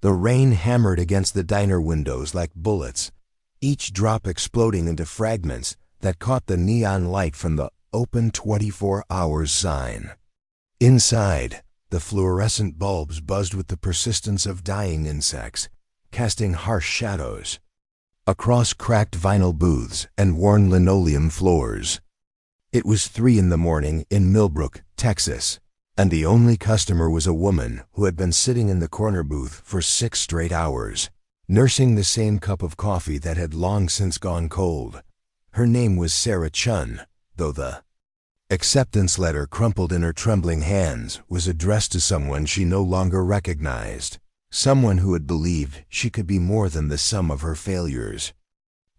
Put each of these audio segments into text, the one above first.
The rain hammered against the diner windows like bullets, each drop exploding into fragments that caught the neon light from the "Open 24 Hours" sign. Inside, the fluorescent bulbs buzzed with the persistence of dying insects, casting harsh shadows across cracked vinyl booths and worn linoleum floors. It was 3 in the morning in Millbrook, Texas, and the only customer was a woman who had been sitting in the corner booth for 6 straight hours, nursing the same cup of coffee that had long since gone cold. Her name was Sarah Chun, though the acceptance letter crumpled in her trembling hands was addressed to someone she no longer recognized, someone who had believed she could be more than the sum of her failures.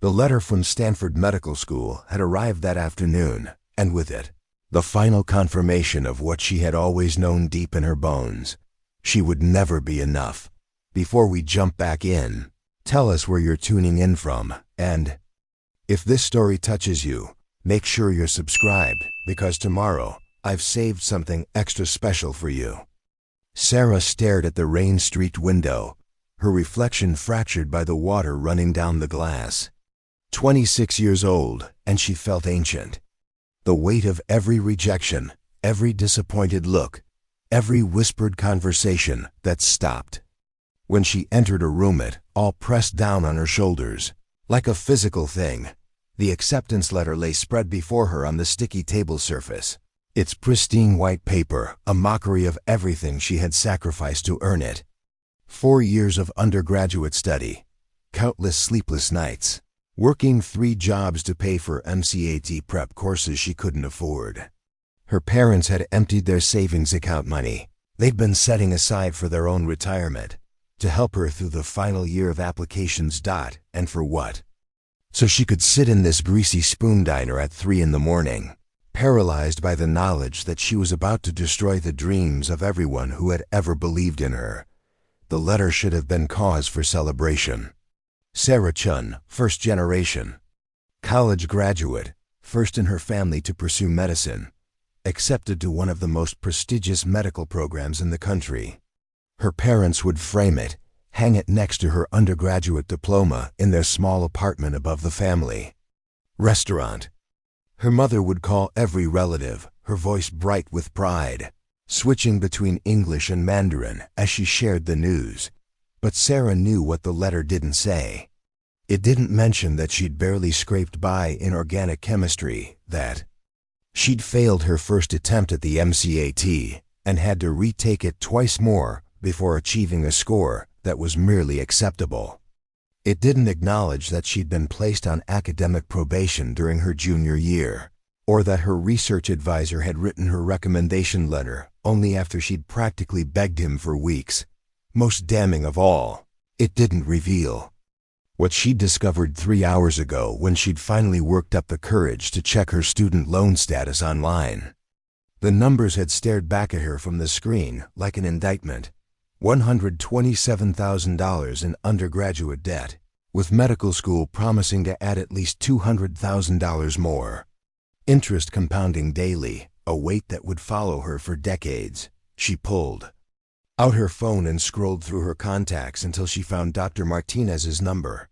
The letter from Stanford Medical School had arrived that afternoon, and with it, the final confirmation of what she had always known deep in her bones. She would never be enough. Before we jump back in, tell us where you're tuning in from, and if this story touches you, make sure you're subscribed, because tomorrow I've saved something extra special for you. Sarah stared at the rain-streaked window, her reflection fractured by the water running down the glass. 26 years old, and she felt ancient. The weight of every rejection, every disappointed look, every whispered conversation that stopped. When she entered a room, it all pressed down on her shoulders. Like a physical thing, the acceptance letter lay spread before her on the sticky table surface. Its pristine white paper, a mockery of everything she had sacrificed to earn it. 4 years of undergraduate study, countless sleepless nights, working 3 jobs to pay for MCAT prep courses she couldn't afford. Her parents had emptied their savings account money they'd been setting aside for their own retirement to help her through the final year of applications. And for what? So she could sit in this greasy spoon diner at 3 in the morning, paralyzed by the knowledge that she was about to destroy the dreams of everyone who had ever believed in her. The letter should have been cause for celebration. Sarah Chun, first generation, college graduate, first in her family to pursue medicine, accepted to one of the most prestigious medical programs in the country. Her parents would frame it, hang it next to her undergraduate diploma in their small apartment above the family restaurant. Her mother would call every relative, her voice bright with pride, switching between English and Mandarin as she shared the news. But Sarah knew what the letter didn't say. It didn't mention that she'd barely scraped by in organic chemistry, that she'd failed her first attempt at the MCAT and had to retake it twice more before achieving a score that was merely acceptable. It didn't acknowledge that she'd been placed on academic probation during her junior year, or that her research advisor had written her recommendation letter only after she'd practically begged him for weeks. Most damning of all, it didn't reveal what she'd discovered 3 hours ago when she'd finally worked up the courage to check her student loan status online. The numbers had stared back at her from the screen like an indictment. $127,000 in undergraduate debt, with medical school promising to add at least $200,000 more. Interest compounding daily, a weight that would follow her for decades. She pulled out her phone and scrolled through her contacts until she found Dr. Martinez's number.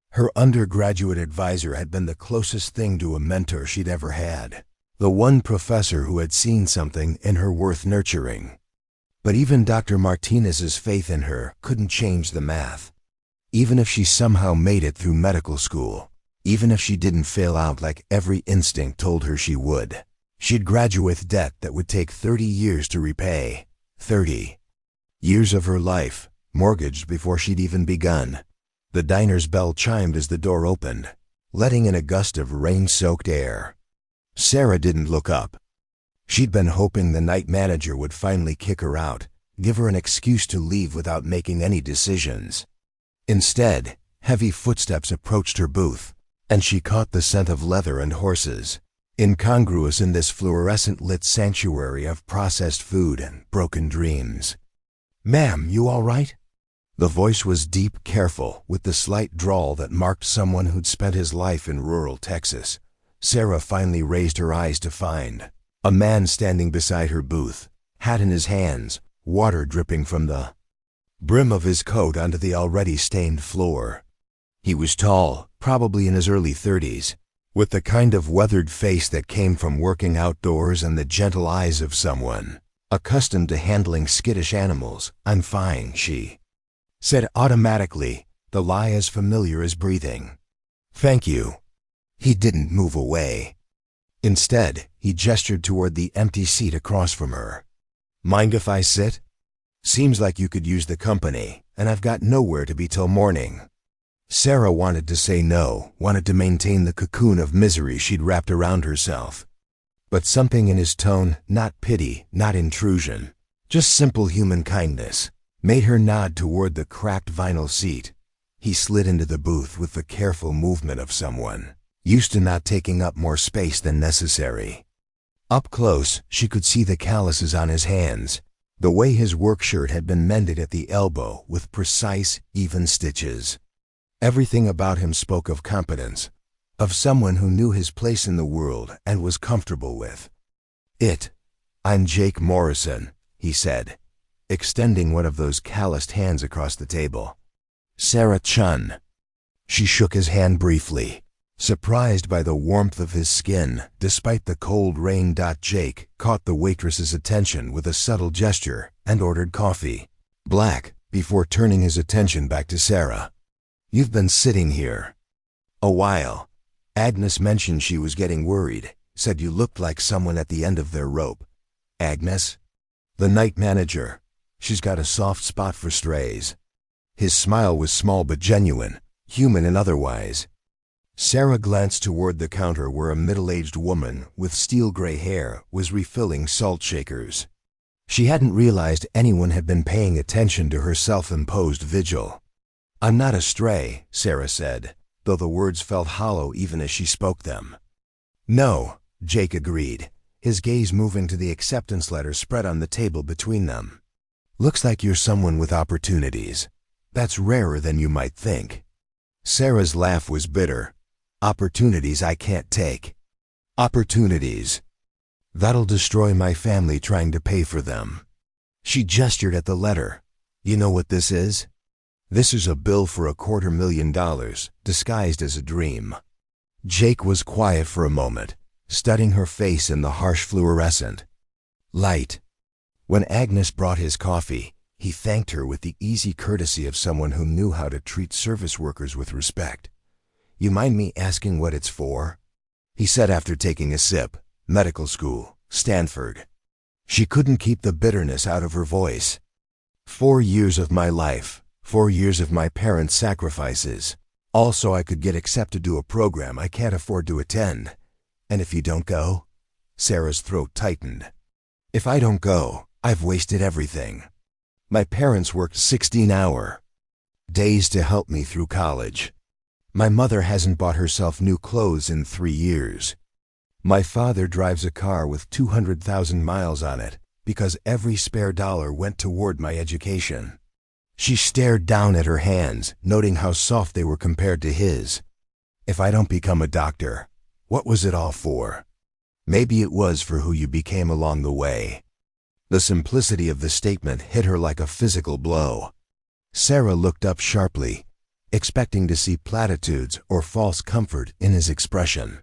Her undergraduate advisor had been the closest thing to a mentor she'd ever had, the one professor who had seen something in her worth nurturing. But even Dr. Martinez's faith in her couldn't change the math. Even if she somehow made it through medical school, even if she didn't fail out like every instinct told her she would, she'd graduate with debt that would take 30 years to repay. 30 years of her life, mortgaged before she'd even begun. The diner's bell chimed as the door opened, letting in a gust of rain-soaked air. Sarah didn't look up. She'd been hoping the night manager would finally kick her out, give her an excuse to leave without making any decisions. Instead, heavy footsteps approached her booth, and she caught the scent of leather and horses, incongruous in this fluorescent-lit sanctuary of processed food and broken dreams. "Ma'am, you all right?" The voice was deep, careful, with the slight drawl that marked someone who'd spent his life in rural Texas. Sarah finally raised her eyes to find a man standing beside her booth, hat in his hands, water dripping from the brim of his coat onto the already stained floor. He was tall, probably in his early 30s, with the kind of weathered face that came from working outdoors and the gentle eyes of someone accustomed to handling skittish animals. "I'm fine," she said automatically, the lie as familiar as breathing. "Thank you." He didn't move away. Instead, he gestured toward the empty seat across from her. "Mind if I sit? Seems like you could use the company, and I've got nowhere to be till morning." Sarah wanted to say no, wanted to maintain the cocoon of misery she'd wrapped around herself. But something in his tone, not pity, not intrusion, just simple human kindness, made her nod toward the cracked vinyl seat. He slid into the booth with the careful movement of someone used to not taking up more space than necessary. Up close, she could see the calluses on his hands, the way his work shirt had been mended at the elbow with precise, even stitches. Everything about him spoke of competence, of someone who knew his place in the world and was comfortable with it. "I'm Jake Morrison," he said, extending one of those calloused hands across the table. "Sarah Chun." She shook his hand briefly, surprised by the warmth of his skin despite the cold rain. Jake caught the waitress's attention with a subtle gesture and ordered coffee, black, before turning his attention back to Sarah. "You've been sitting here a while. Agnes mentioned she was getting worried, said you looked like someone at the end of their rope." "Agnes?" "The night manager. She's got a soft spot for strays." His smile was small but genuine, human and otherwise. Sarah glanced toward the counter where a middle-aged woman with steel-gray hair was refilling salt shakers. She hadn't realized anyone had been paying attention to her self-imposed vigil. "I'm not a stray," Sarah said, though the words felt hollow even as she spoke them. "No," Jake agreed, his gaze moving to the acceptance letter spread on the table between them. "Looks like you're someone with opportunities. That's rarer than you might think." Sarah's laugh was bitter. "Opportunities I can't take. Opportunities. That'll destroy my family trying to pay for them." She gestured at the letter. "You know what this is? This is a bill for $250,000, disguised as a dream." Jake was quiet for a moment, studying her face in the harsh fluorescent light. When Agnes brought his coffee, he thanked her with the easy courtesy of someone who knew how to treat service workers with respect. "You mind me asking what it's for?" he said after taking a sip. "Medical school, Stanford." She couldn't keep the bitterness out of her voice. 4 years of my life, 4 years of my parents' sacrifices, all so I could get accepted to a program I can't afford to attend. And if you don't go?" Sarah's throat tightened. "If I don't go, I've wasted everything. My parents worked 16-hour days to help me through college. My mother hasn't bought herself new clothes in 3 years. My father drives a car with 200,000 miles on it because every spare dollar went toward my education." She stared down at her hands, noting how soft they were compared to his. "If I don't become a doctor, what was it all for?" Maybe it was for who you became along the way. The simplicity of the statement hit her like a physical blow. Sarah looked up sharply, expecting to see platitudes or false comfort in his expression.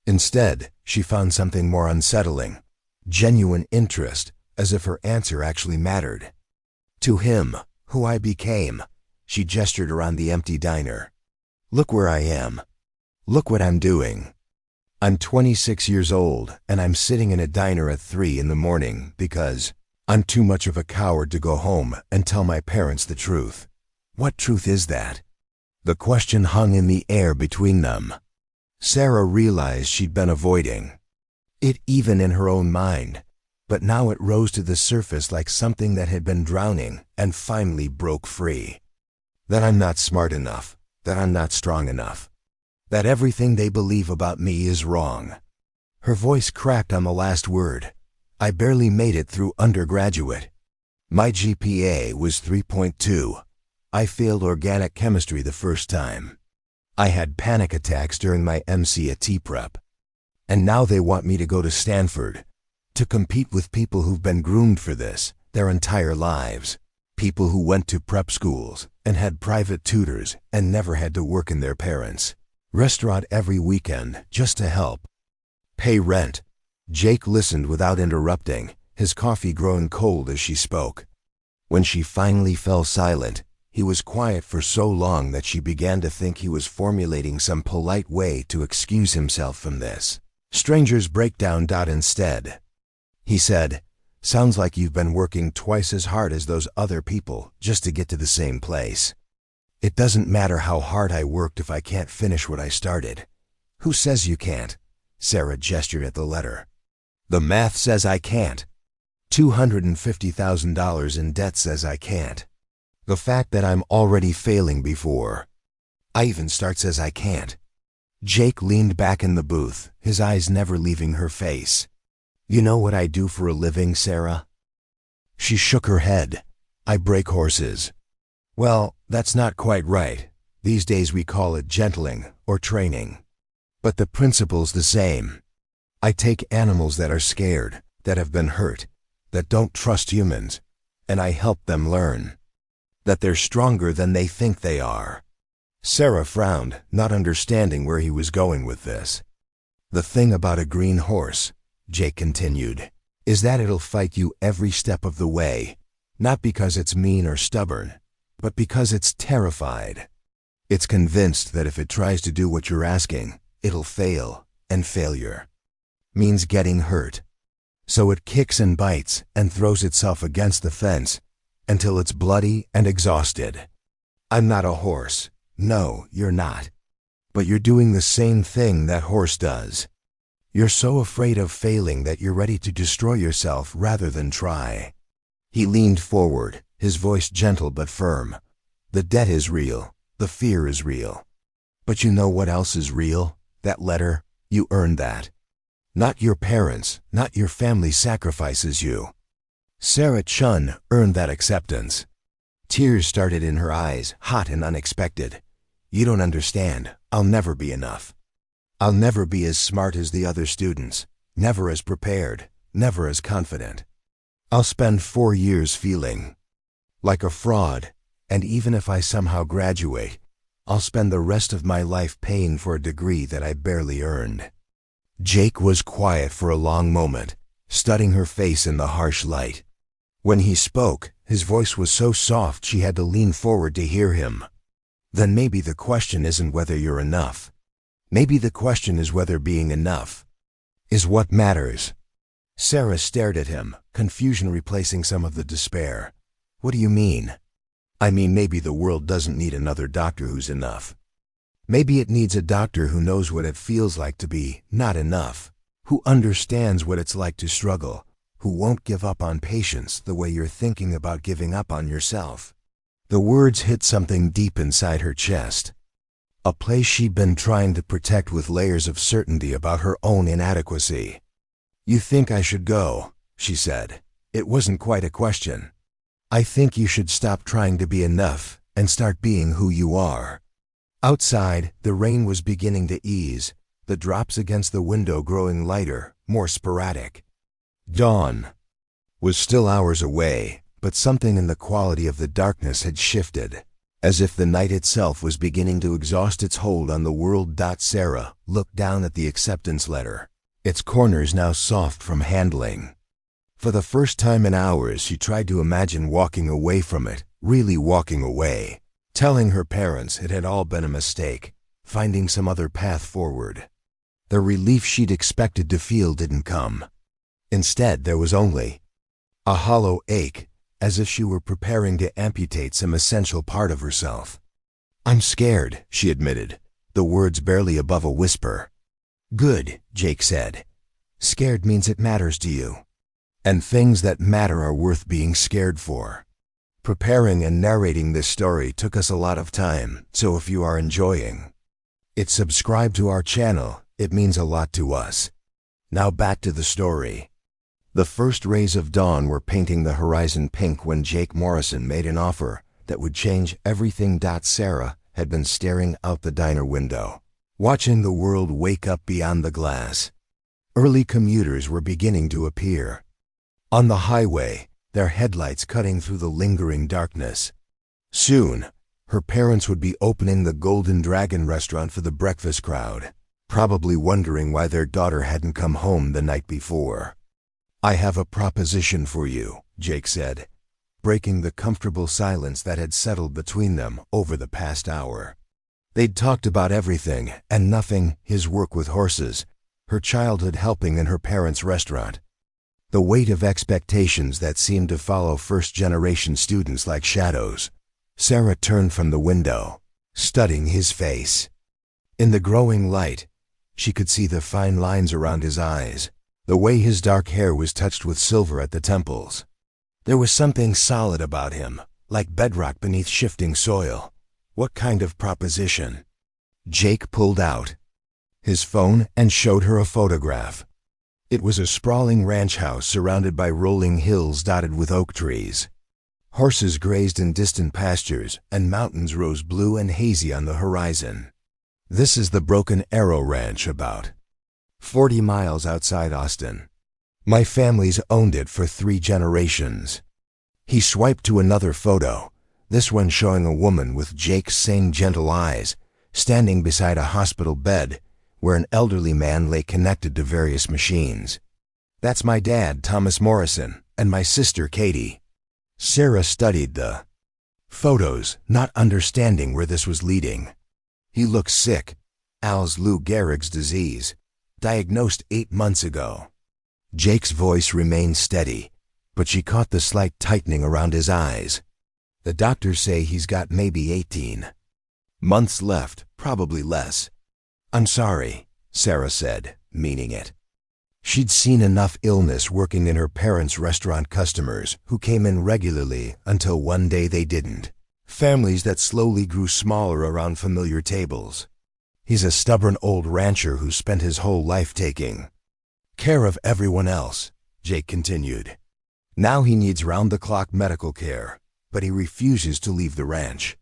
Instead, she found something more unsettling, genuine interest, as if her answer actually mattered. "To him, who I became," she gestured around the empty diner. "Look where I am. Look what I'm doing. I'm 26 years old, and I'm sitting in a diner at 3 in the morning because I'm too much of a coward to go home and tell my parents the truth. What truth is that?" The question hung in the air between them. Sarah realized she'd been avoiding it even in her own mind, but now it rose to the surface like something that had been drowning and finally broke free. That I'm not smart enough, that I'm not strong enough, that everything they believe about me is wrong. Her voice cracked on the last word. "I barely made it through undergraduate. My GPA was 3.2. I failed organic chemistry the first time. I had panic attacks during my MCAT prep. And now they want me to go to Stanford, to compete with people who've been groomed for this their entire lives. People who went to prep schools and had private tutors and never had to work in their parents' restaurant every weekend just to help pay rent. Jake listened without interrupting, his coffee growing cold as she spoke. When she finally fell silent, he was quiet for so long that she began to think he was formulating some polite way to excuse himself from this stranger's breakdown. Instead, he said, "Sounds like you've been working twice as hard as those other people just to get to the same place." "It doesn't matter how hard I worked if I can't finish what I started." "Who says you can't?" Sarah gestured at the letter. "The math says I can't. $250,000 in debt says I can't. The fact that I'm already failing before I even start says I can't." Jake leaned back in the booth, his eyes never leaving her face. "You know what I do for a living, Sarah?" She shook her head. "I break horses." "Well, that's not quite right. These days we call it gentling or training. But the principle's the same. I take animals that are scared, that have been hurt, that don't trust humans, and I help them learn that they're stronger than they think they are." Sarah frowned, not understanding where he was going with this. "The thing about a green horse," Jake continued, "is that it'll fight you every step of the way, not because it's mean or stubborn, but because it's terrified. It's convinced that if it tries to do what you're asking, it'll fail, and failure means getting hurt. So it kicks and bites and throws itself against the fence until it's bloody and exhausted. I'm not a horse. No, you're not. But you're doing the same thing that horse does. You're so afraid of failing that you're ready to destroy yourself rather than try." He leaned forward, his voice gentle but firm. "The debt is real. The fear is real. But you know what else is real? That letter. You earned that. Not your parents, not your family sacrifices you. Sarah Chun earned that acceptance." Tears started in her eyes, hot and unexpected. "You don't understand. I'll never be enough. I'll never be as smart as the other students, never as prepared, never as confident. I'll spend 4 years feeling like a fraud, and even if I somehow graduate, I'll spend the rest of my life paying for a degree that I barely earned." Jake was quiet for a long moment, studying her face in the harsh light. When he spoke, his voice was so soft she had to lean forward to hear him. "Then maybe the question isn't whether you're enough. Maybe the question is whether being enough is what matters." Sarah stared at him, confusion replacing some of the despair. "What do you mean?" "I mean maybe the world doesn't need another doctor who's enough. Maybe it needs a doctor who knows what it feels like to be not enough, who understands what it's like to struggle, who won't give up on patients the way you're thinking about giving up on yourself." The words hit something deep inside her chest, a place she'd been trying to protect with layers of certainty about her own inadequacy. "You think I should go," she said. It wasn't quite a question. "I think you should stop trying to be enough and start being who you are." Outside, the rain was beginning to ease, the drops against the window growing lighter, more sporadic. Dawn was still hours away, but something in the quality of the darkness had shifted, as if the night itself was beginning to exhaust its hold on the world. Sarah looked down at the acceptance letter, its corners now soft from handling. For the first time in hours, she tried to imagine walking away from it, really walking away, telling her parents it had all been a mistake, finding some other path forward. The relief she'd expected to feel didn't come. Instead, there was only a hollow ache, as if she were preparing to amputate some essential part of herself. "I'm scared," she admitted, the words barely above a whisper. "Good," Jake said. "Scared means it matters to you. And things that matter are worth being scared for." Preparing and narrating this story took us a lot of time, so if you are enjoying it, subscribe to our channel. It means a lot to us. Now back to the story. The first rays of dawn were painting the horizon pink when Jake Morrison made an offer that would change everything. Sarah had been staring out the diner window, watching the world wake up beyond the glass. Early commuters were beginning to appear. On the highway, their headlights cutting through the lingering darkness. Soon, her parents would be opening the Golden Dragon restaurant for the breakfast crowd, probably wondering why their daughter hadn't come home the night before. "I have a proposition for you," Jake said, breaking the comfortable silence that had settled between them over the past hour. They'd talked about everything and nothing: his work with horses, her childhood helping in her parents' restaurant, the weight of expectations that seemed to follow first-generation students like shadows. Sarah turned from the window, studying his face. In the growing light, she could see the fine lines around his eyes, the way his dark hair was touched with silver at the temples. There was something solid about him, like bedrock beneath shifting soil. What kind of proposition? Jake pulled out his phone and showed her a photograph. It was a sprawling ranch house surrounded by rolling hills dotted with oak trees. Horses grazed in distant pastures, and mountains rose blue and hazy on the horizon. "This is the Broken Arrow Ranch, about 40 miles outside Austin. My family's owned it for 3 generations. He swiped to another photo, this one showing a woman with Jake's same gentle eyes, standing beside a hospital bed where an elderly man lay connected to various machines. "That's my dad, Thomas Morrison, and my sister, Katie." Sarah studied the photos, not understanding where this was leading. He looked sick. Al's Lou Gehrig's disease, diagnosed 8 months ago. Jake's voice remained steady, but she caught the slight tightening around his eyes. "The doctors say he's got maybe 18 months left, probably less." "I'm sorry," Sarah said, meaning it. She'd seen enough illness working in her parents' restaurant customers who came in regularly until one day they didn't. Families that slowly grew smaller around familiar tables. "He's a stubborn old rancher who spent his whole life taking care of everyone else," Jake continued. "Now he needs round-the-clock medical care, but he refuses to leave the ranch.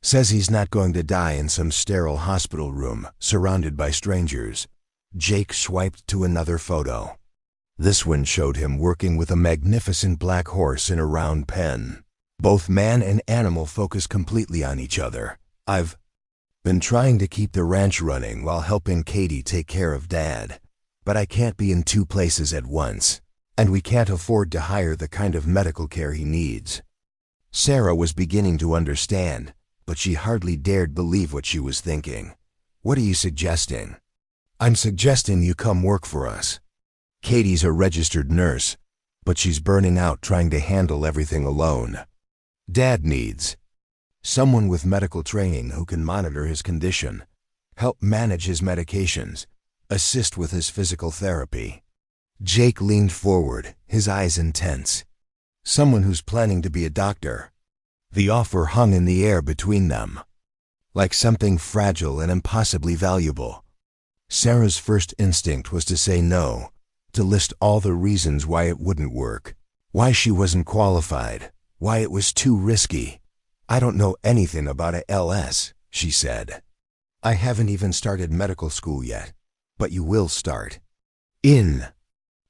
Says he's not going to die in some sterile hospital room surrounded by strangers." Jake swiped to another photo. This one showed him working with a magnificent black horse in a round pen. Both man and animal focused completely on each other. "I've been trying to keep the ranch running while helping Katie take care of Dad, but I can't be in 2 places at once, and we can't afford to hire the kind of medical care he needs." Sarah was beginning to understand, but she hardly dared believe what she was thinking. "What are you suggesting?" "I'm suggesting you come work for us. Katie's a registered nurse, but she's burning out trying to handle everything alone. Dad needs someone with medical training who can monitor his condition, help manage his medications, assist with his physical therapy." Jake leaned forward, his eyes intense. "Someone who's planning to be a doctor." The offer hung in the air between them, like something fragile and impossibly valuable. Sarah's first instinct was to say no, to list all the reasons why it wouldn't work, why she wasn't qualified, why it was too risky. "I don't know anything about a LS," she said. "I haven't even started medical school yet, but you will start in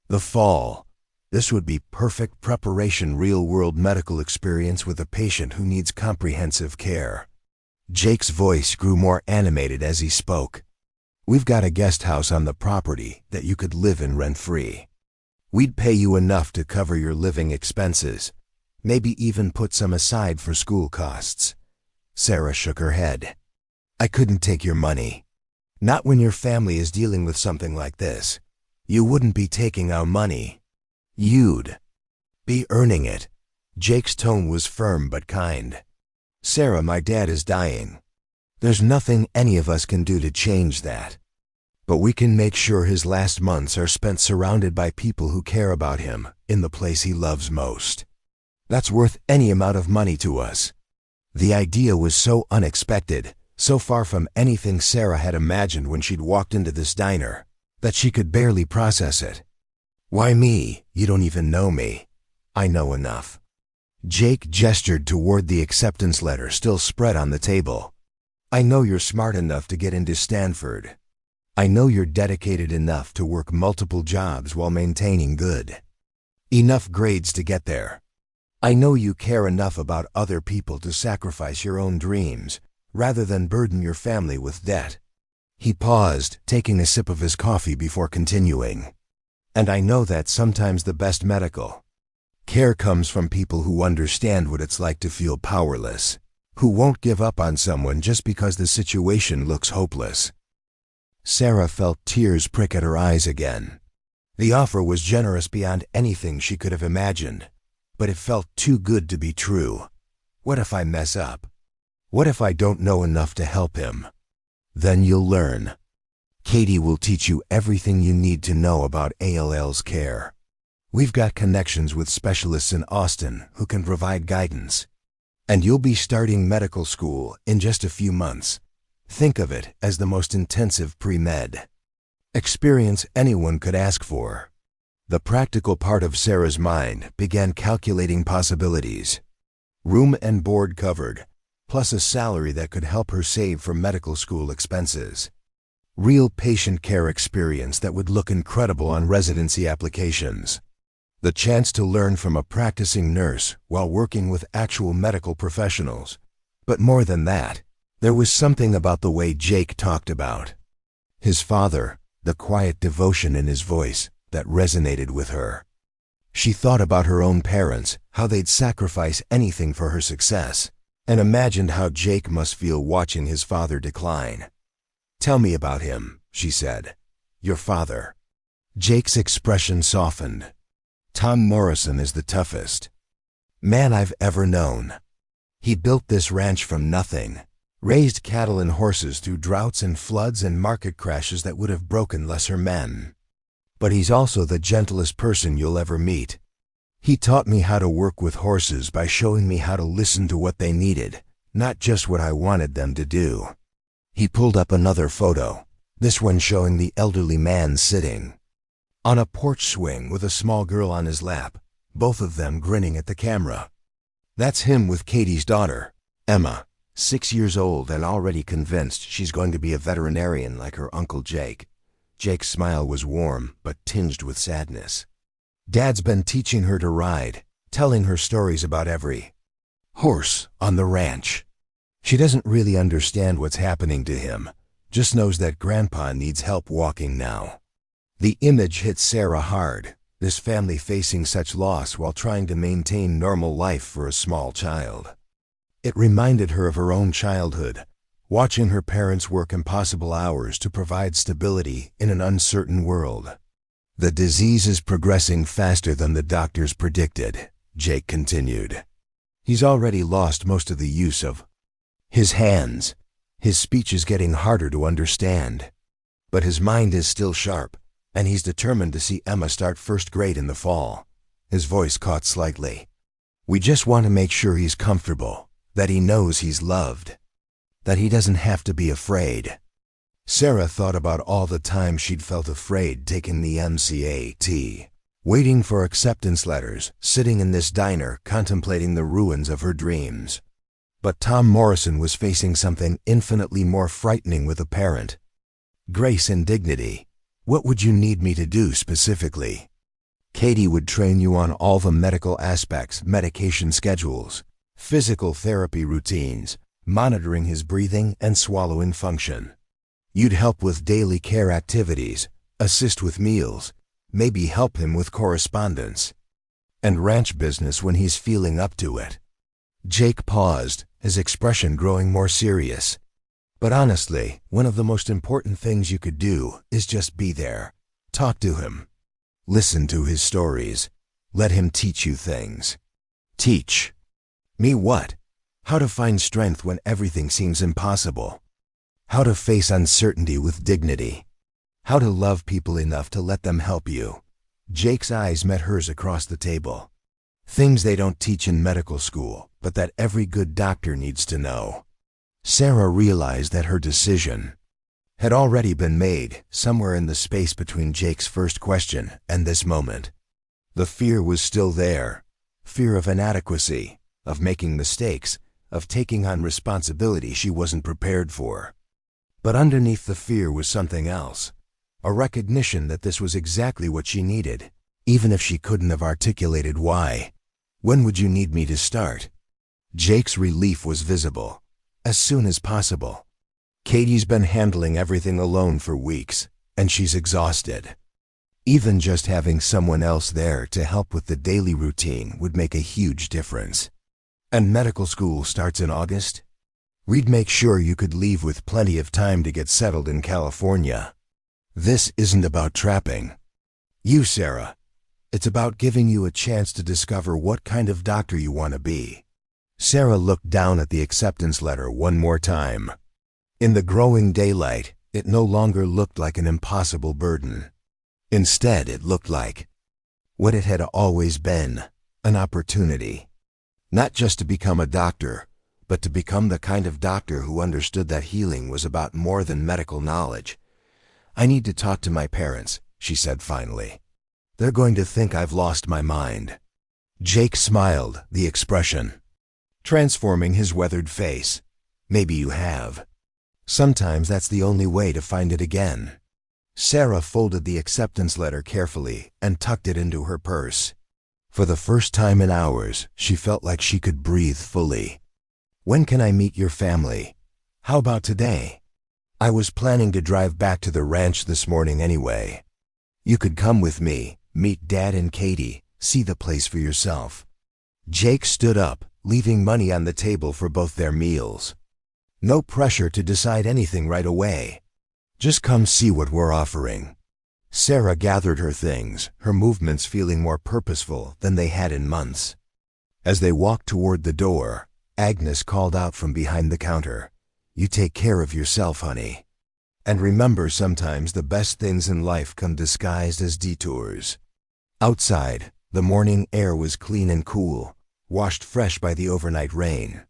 the fall. This would be perfect preparation, real-world medical experience with a patient who needs comprehensive care." Jake's voice grew more animated as he spoke. "We've got a guest house on the property that you could live in rent-free. We'd pay you enough to cover your living expenses, maybe even put some aside for school costs." Sarah shook her head. "I couldn't take your money. Not when your family is dealing with something like this. You wouldn't be taking our money. You'd be earning it." Jake's tone was firm but kind. "Sarah, my dad is dying. There's nothing any of us can do to change that. But we can make sure his last months are spent surrounded by people who care about him in the place he loves most. That's worth any amount of money to us." The idea was so unexpected, so far from anything Sarah had imagined when she'd walked into this diner, that she could barely process it. "Why me? You don't even know me." "I know enough." Jake gestured toward the acceptance letter still spread on the table. "I know you're smart enough to get into Stanford. I know you're dedicated enough to work multiple jobs while maintaining good enough grades to get there. I know you care enough about other people to sacrifice your own dreams, rather than burden your family with debt. He paused, taking a sip of his coffee before continuing. And I know that sometimes the best medical care comes from people who understand what it's like to feel powerless, who won't give up on someone just because the situation looks hopeless. Sarah felt tears prick at her eyes again. The offer was generous beyond anything she could have imagined, but it felt too good to be true. What if I mess up? What if I don't know enough to help him? Then you'll learn. Katie will teach you everything you need to know about ALL's care. We've got connections with specialists in Austin who can provide guidance. And you'll be starting medical school in just a few months. Think of it as the most intensive pre-med experience anyone could ask for. The practical part of Sarah's mind began calculating possibilities. Room and board covered, plus a salary that could help her save for medical school expenses. Real patient care experience that would look incredible on residency applications. The chance to learn from a practicing nurse while working with actual medical professionals. But more than that, there was something about the way Jake talked about his father, the quiet devotion in his voice that resonated with her. She thought about her own parents, how they'd sacrifice anything for her success, and imagined how Jake must feel watching his father decline. "Tell me about him," she said. "Your father." Jake's expression softened. "Tom Morrison is the toughest man I've ever known. He built this ranch from nothing, raised cattle and horses through droughts and floods and market crashes that would have broken lesser men. But he's also the gentlest person you'll ever meet. He taught me how to work with horses by showing me how to listen to what they needed, not just what I wanted them to do." He pulled up another photo, this one showing the elderly man sitting on a porch swing with a small girl on his lap, both of them grinning at the camera. "That's him with Katie's daughter, Emma, 6 years old and already convinced she's going to be a veterinarian like her Uncle Jake." Jake's smile was warm but tinged with sadness. "Dad's been teaching her to ride, telling her stories about every horse on the ranch. She doesn't really understand what's happening to him, just knows that Grandpa needs help walking now." The image hit Sarah hard, this family facing such loss while trying to maintain normal life for a small child. It reminded her of her own childhood, watching her parents work impossible hours to provide stability in an uncertain world. "The disease is progressing faster than the doctors predicted," Jake continued. "He's already lost most of the use of his hands. His speech is getting harder to understand. But his mind is still sharp, and he's determined to see Emma start first grade in the fall." His voice caught slightly. "We just want to make sure he's comfortable, that he knows he's loved, that he doesn't have to be afraid." Sarah thought about all the time she'd felt afraid taking the MCAT, waiting for acceptance letters, sitting in this diner contemplating the ruins of her dreams. But Tom Morrison was facing something infinitely more frightening with a parent. "Grace and dignity. What would you need me to do specifically?" "Katie would train you on all the medical aspects, medication schedules, physical therapy routines, monitoring his breathing and swallowing function. You'd help with daily care activities, assist with meals, maybe help him with correspondence, and ranch business when he's feeling up to it." Jake paused, his expression growing more serious. "But honestly, one of the most important things you could do is just be there. Talk to him. Listen to his stories. Let him teach you things." "Teach me what?" "How to find strength when everything seems impossible. How to face uncertainty with dignity. How to love people enough to let them help you." Jake's eyes met hers across the table. "Things they don't teach in medical school, but that every good doctor needs to know." Sarah realized that her decision had already been made somewhere in the space between Jake's first question and this moment. The fear was still there. Fear of inadequacy, of making mistakes, of taking on responsibility she wasn't prepared for. But underneath the fear was something else, a recognition that this was exactly what she needed, even if she couldn't have articulated why. When would you need me to start? Jake's relief was visible. As soon as possible. Katie's been handling everything alone for weeks, and she's exhausted. Even just having someone else there to help with the daily routine would make a huge difference. And medical school starts in August? We'd make sure you could leave with plenty of time to get settled in California. This isn't about trapping you, Sarah. It's about giving you a chance to discover what kind of doctor you want to be. Sarah looked down at the acceptance letter one more time. In the growing daylight, it no longer looked like an impossible burden. Instead, it looked like what it had always been, an opportunity. Not just to become a doctor, but to become the kind of doctor who understood that healing was about more than medical knowledge. I need to talk to my parents, she said finally. They're going to think I've lost my mind. Jake smiled, the expression transforming his weathered face. Maybe you have. Sometimes that's the only way to find it again. Sarah folded the acceptance letter carefully and tucked it into her purse. For the first time in hours, she felt like she could breathe fully. When can I meet your family? How about today? I was planning to drive back to the ranch this morning anyway. You could come with me, meet Dad and Katie, see the place for yourself. Jake stood up, leaving money on the table for both their meals. No pressure to decide anything right away. Just come see what we're offering. Sarah gathered her things, her movements feeling more purposeful than they had in months. As they walked toward the door, Agnes called out from behind the counter, "You take care of yourself, honey. And remember, sometimes the best things in life come disguised as detours." Outside, the morning air was clean and cool, washed fresh by the overnight rain.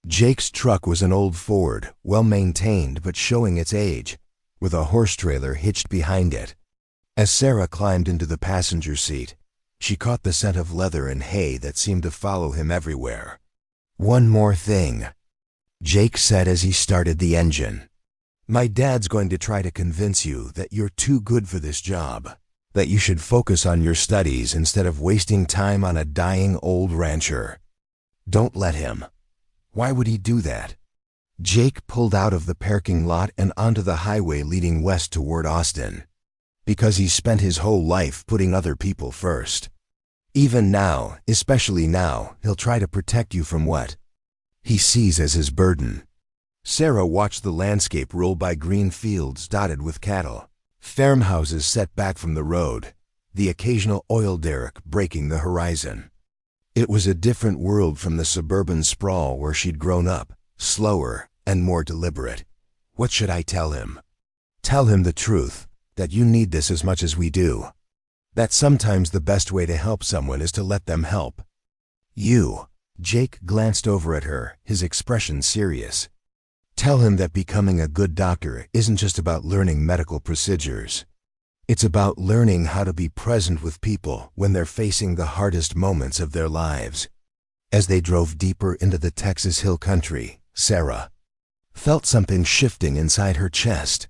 Jake's truck was an old Ford, well-maintained but showing its age, with a horse trailer hitched behind it. As Sarah climbed into the passenger seat, she caught the scent of leather and hay that seemed to follow him everywhere. "One more thing," Jake said as he started the engine. "My dad's going to try to convince you that you're too good for this job, that you should focus on your studies instead of wasting time on a dying old rancher. Don't let him." Why would he do that? Jake pulled out of the parking lot and onto the highway leading west toward Austin. Because he spent his whole life putting other people first. Even now, especially now, he'll try to protect you from what he sees as his burden. Sarah watched the landscape roll by green fields dotted with cattle, farmhouses set back from the road, the occasional oil derrick breaking the horizon. It was a different world from the suburban sprawl where she'd grown up, slower and more deliberate. What should I tell him? Tell him the truth, that you need this as much as we do. That sometimes the best way to help someone is to let them help you. Jake glanced over at her, his expression serious. Tell him that becoming a good doctor isn't just about learning medical procedures. It's about learning how to be present with people when they're facing the hardest moments of their lives. As they drove deeper into the Texas Hill Country, Sarah felt something shifting inside her chest.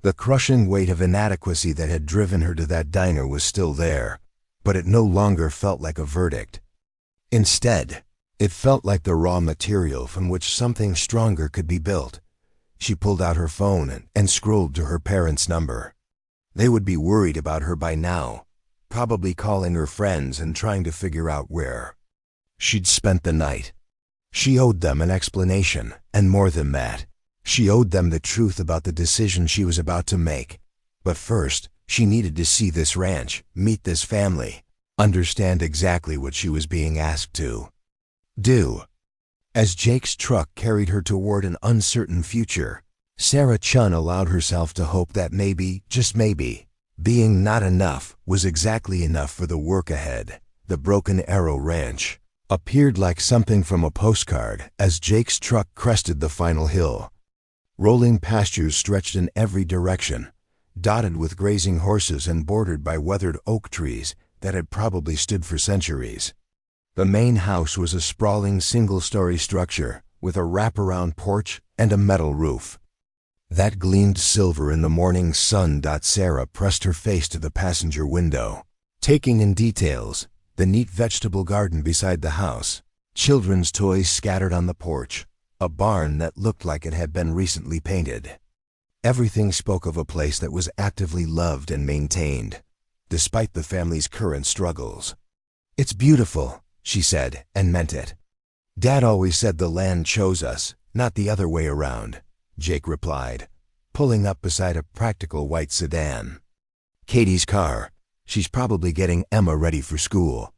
The crushing weight of inadequacy that had driven her to that diner was still there, but it no longer felt like a verdict. Instead, it felt like the raw material from which something stronger could be built. She pulled out her phone and scrolled to her parents' number. They would be worried about her by now, probably calling her friends and trying to figure out where she'd spent the night. She owed them an explanation, and more than that, she owed them the truth about the decision she was about to make. But first, she needed to see this ranch, meet this family, understand exactly what she was being asked to do. As Jake's truck carried her toward an uncertain future, Sarah Chun allowed herself to hope that maybe, just maybe, being not enough was exactly enough for the work ahead. The Broken Arrow Ranch appeared like something from a postcard as Jake's truck crested the final hill. Rolling pastures stretched in every direction, dotted with grazing horses and bordered by weathered oak trees that had probably stood for centuries. The main house was a sprawling single-story structure with a wraparound porch and a metal roof that gleamed silver in the morning sun. Sarah pressed her face to the passenger window, taking in details, The neat vegetable garden beside the house, children's toys scattered on the porch, a barn that looked like it had been recently painted. Everything spoke of a place that was actively loved and maintained, despite the family's current struggles. "It's beautiful," she said, and meant it. "Dad always said the land chose us, not the other way around," Jake replied, pulling up beside a practical white sedan. "Katie's car. She's probably getting Emma ready for school."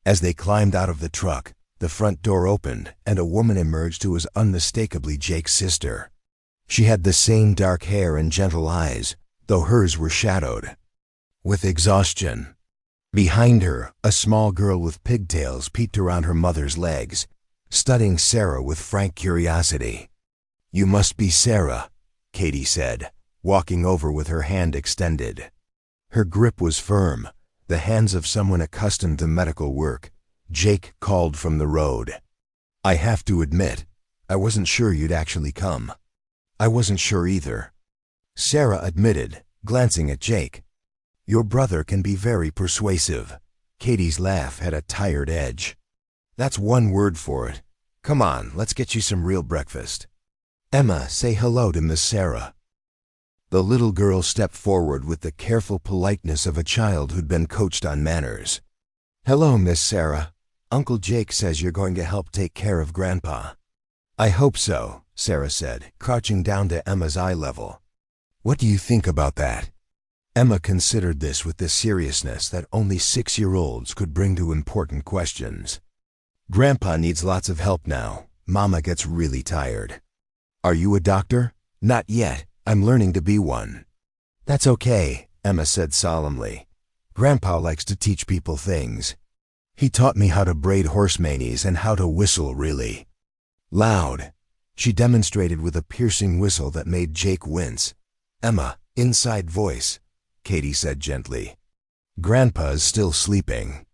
As they climbed out of the truck, the front door opened and a woman emerged who was unmistakably Jake's sister. She had the same dark hair and gentle eyes, though hers were shadowed with exhaustion. Behind her, a small girl with pigtails peeked around her mother's legs, studying Sarah with frank curiosity. "You must be Sarah," Katie said, walking over with her hand extended. Her grip was firm, the hands of someone accustomed to medical work. Jake called from the road. "I have to admit, I wasn't sure you'd actually come." "I wasn't sure either," Sarah admitted, glancing at Jake. "Your brother can be very persuasive." Katie's laugh had a tired edge. "That's one word for it. Come on, let's get you some real breakfast. Emma, say hello to Miss Sarah." The little girl stepped forward with the careful politeness of a child who'd been coached on manners. "Hello, Miss Sarah. Uncle Jake says you're going to help take care of Grandpa." "I hope so," Sarah said, crouching down to Emma's eye level. "What do you think about that?" Emma considered this with the seriousness that only 6-year-olds could bring to important questions. "Grandpa needs lots of help now. Mama gets really tired." "Are you a doctor?" "Not yet. I'm learning to be one." "That's okay," Emma said solemnly. "Grandpa likes to teach people things. He taught me how to braid horse manes and how to whistle really loud." She demonstrated with a piercing whistle that made Jake wince. "Emma, inside voice," Katie said gently. "Grandpa's still sleeping."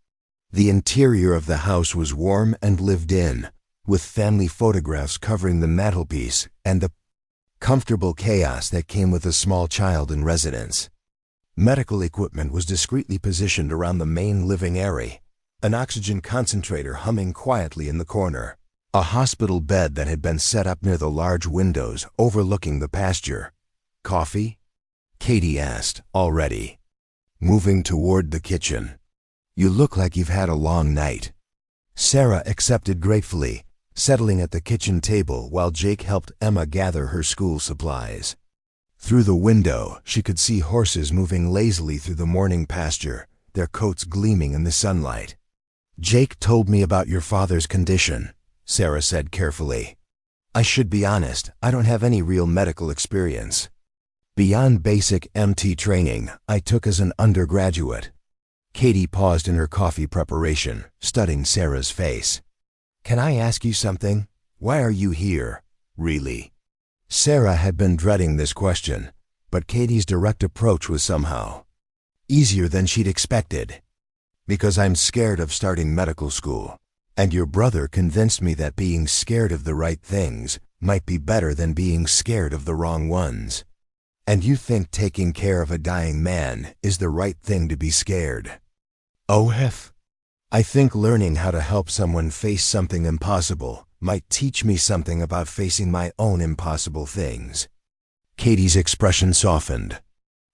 The interior of the house was warm and lived in, with family photographs covering the mantelpiece and the comfortable chaos that came with a small child in residence. Medical equipment was discreetly positioned around the main living area, an oxygen concentrator humming quietly in the corner, a hospital bed that had been set up near the large windows overlooking the pasture. "Coffee?" Katie asked, already moving toward the kitchen. "You look like you've had a long night." Sarah accepted gratefully, settling at the kitchen table while Jake helped Emma gather her school supplies. Through the window, she could see horses moving lazily through the morning pasture, their coats gleaming in the sunlight. "Jake told me about your father's condition," Sarah said carefully. "I should be honest, I don't have any real medical experience. Beyond basic MT training I took as an undergraduate." Katie paused in her coffee preparation, studying Sarah's face. "Can I ask you something? Why are you here, really?" Sarah had been dreading this question, but Katie's direct approach was somehow easier than she'd expected. "Because I'm scared of starting medical school, and your brother convinced me that being scared of the right things might be better than being scared of the wrong ones. And you think taking care of a dying man is the right thing to be scared." "Oh, I think learning how to help someone face something impossible might teach me something about facing my own impossible things." Katie's expression softened.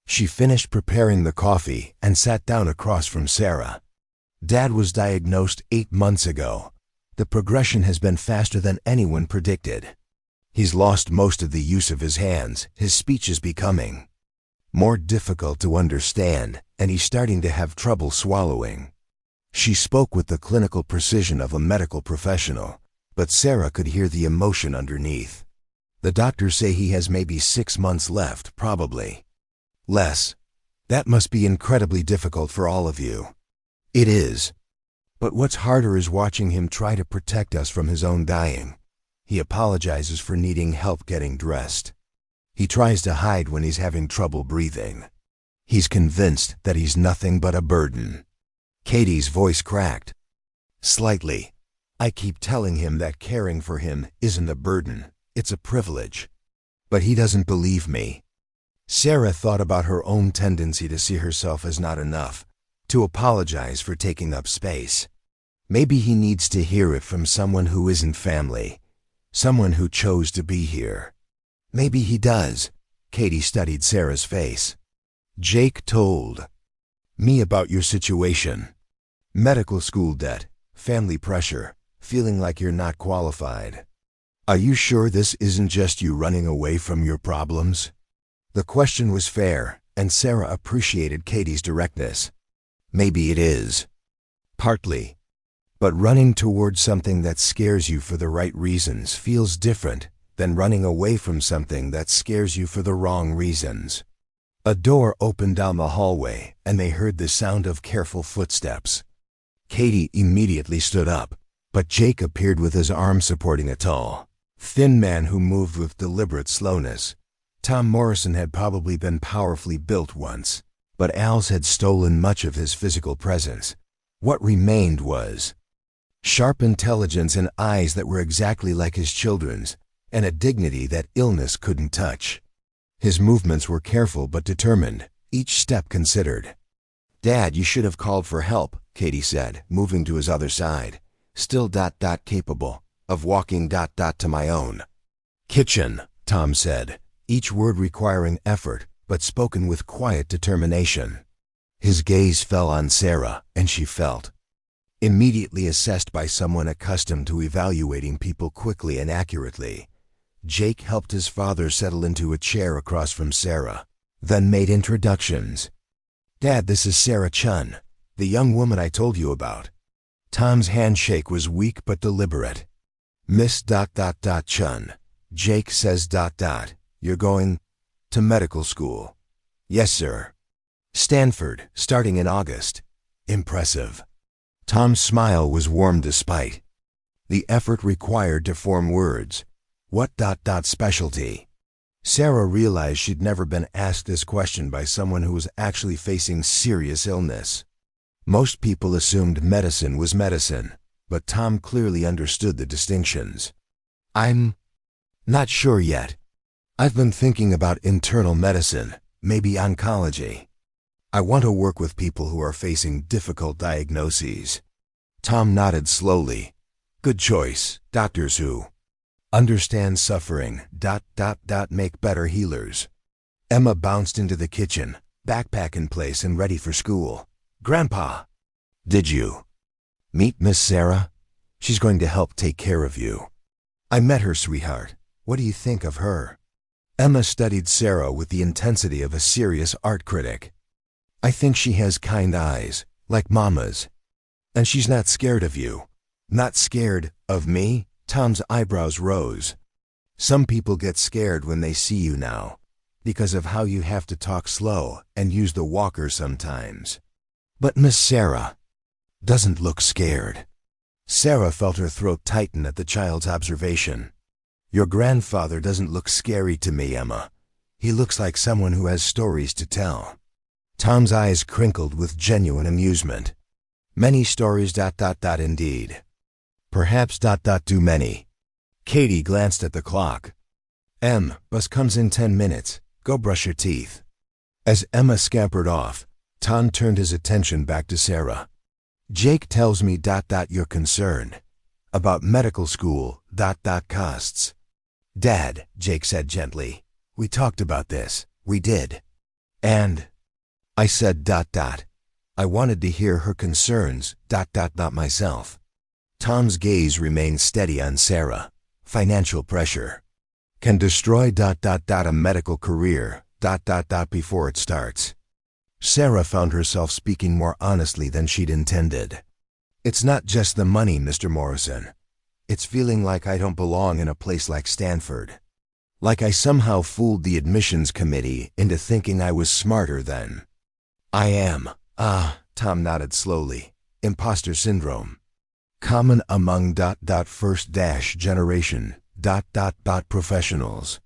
She finished preparing the coffee and sat down across from Sarah. "Dad was diagnosed 8 months ago. The progression has been faster than anyone predicted. He's lost most of the use of his hands. His speech is becoming more difficult to understand, and he's starting to have trouble swallowing." She spoke with the clinical precision of a medical professional, but Sarah could hear the emotion underneath. "The doctors say he has maybe 6 months left, probably less. That must be incredibly difficult for all of you." "It is. But what's harder is watching him try to protect us from his own dying. He apologizes for needing help getting dressed. He tries to hide when he's having trouble breathing. He's convinced that he's nothing but a burden." Katie's voice cracked slightly. "I keep telling him that caring for him isn't a burden, it's a privilege. But he doesn't believe me." Sarah thought about her own tendency to see herself as not enough, to apologize for taking up space. Maybe he needs to hear it from someone who isn't family, someone who chose to be here. Maybe he does. Katie studied Sarah's face. Jake told me about your situation. Medical school debt, family pressure, feeling like you're not qualified. Are you sure this isn't just you running away from your problems? The question was fair, and Sarah appreciated Katie's directness. Maybe it is. Partly. But running towards something that scares you for the right reasons feels different than running away from something that scares you for the wrong reasons. A door opened down the hallway, and they heard the sound of careful footsteps. Katie immediately stood up, but Jake appeared with his arm supporting a tall, thin man who moved with deliberate slowness. Tom Morrison had probably been powerfully built once, but Al's had stolen much of his physical presence. What remained was sharp intelligence and eyes that were exactly like his children's, and a dignity that illness couldn't touch. His movements were careful but determined, each step considered. "Dad, you should have called for help," Katie said, moving to his other side. "Still capable of walking to my own." "Kitchen," Tom said, each word requiring effort, but spoken with quiet determination. His gaze fell on Sarah, and she felt. Immediately assessed by someone accustomed to evaluating people quickly and accurately, Jake helped his father settle into a chair across from Sarah, then made introductions. "Dad, this is Sarah Chun, the young woman I told you about." Tom's handshake was weak but deliberate. "Miss Chun, Jake says you're going to medical school." "Yes, sir." "Stanford, starting in August." "Impressive." Tom's smile was warm despite the effort required to form words. "What specialty?" Sarah realized she'd never been asked this question by someone who was actually facing serious illness. Most people assumed medicine was medicine, but Tom clearly understood the distinctions. "I'm not sure yet. I've been thinking about internal medicine, maybe oncology. I want to work with people who are facing difficult diagnoses." Tom nodded slowly. "Good choice. Doctors who understand suffering, make better healers." Emma bounced into the kitchen, backpack in place and ready for school. "Grandpa, did you meet Miss Sarah? She's going to help take care of you." "I met her, sweetheart. What do you think of her?" Emma studied Sarah with the intensity of a serious art critic. "I think she has kind eyes, like Mama's. And she's not scared of you." "Not scared of me?" Tom's eyebrows rose. "Some people get scared when they see you now, because of how you have to talk slow and use the walker sometimes. But Miss Sarah doesn't look scared." Sarah felt her throat tighten at the child's observation. "Your grandfather doesn't look scary to me, Emma. He looks like someone who has stories to tell." Tom's eyes crinkled with genuine amusement. "Many stories indeed. Perhaps too many." Katie glanced at the clock. "Bus comes in 10 minutes. Go brush your teeth." As Emma scampered off, Tom turned his attention back to Sarah. "Jake tells me you're concerned about medical school costs." "Dad," Jake said gently, "we talked about this. We did. And I said I wanted to hear her concerns not myself." Tom's gaze remained steady on Sarah. Financial pressure can destroy a medical career before it starts. Sarah found herself speaking more honestly than she'd intended. "It's not just the money, Mr. Morrison. It's feeling like I don't belong in a place like Stanford. Like I somehow fooled the admissions committee into thinking I was smarter than I am." Tom nodded slowly. "Imposter syndrome. Common among first generation professionals."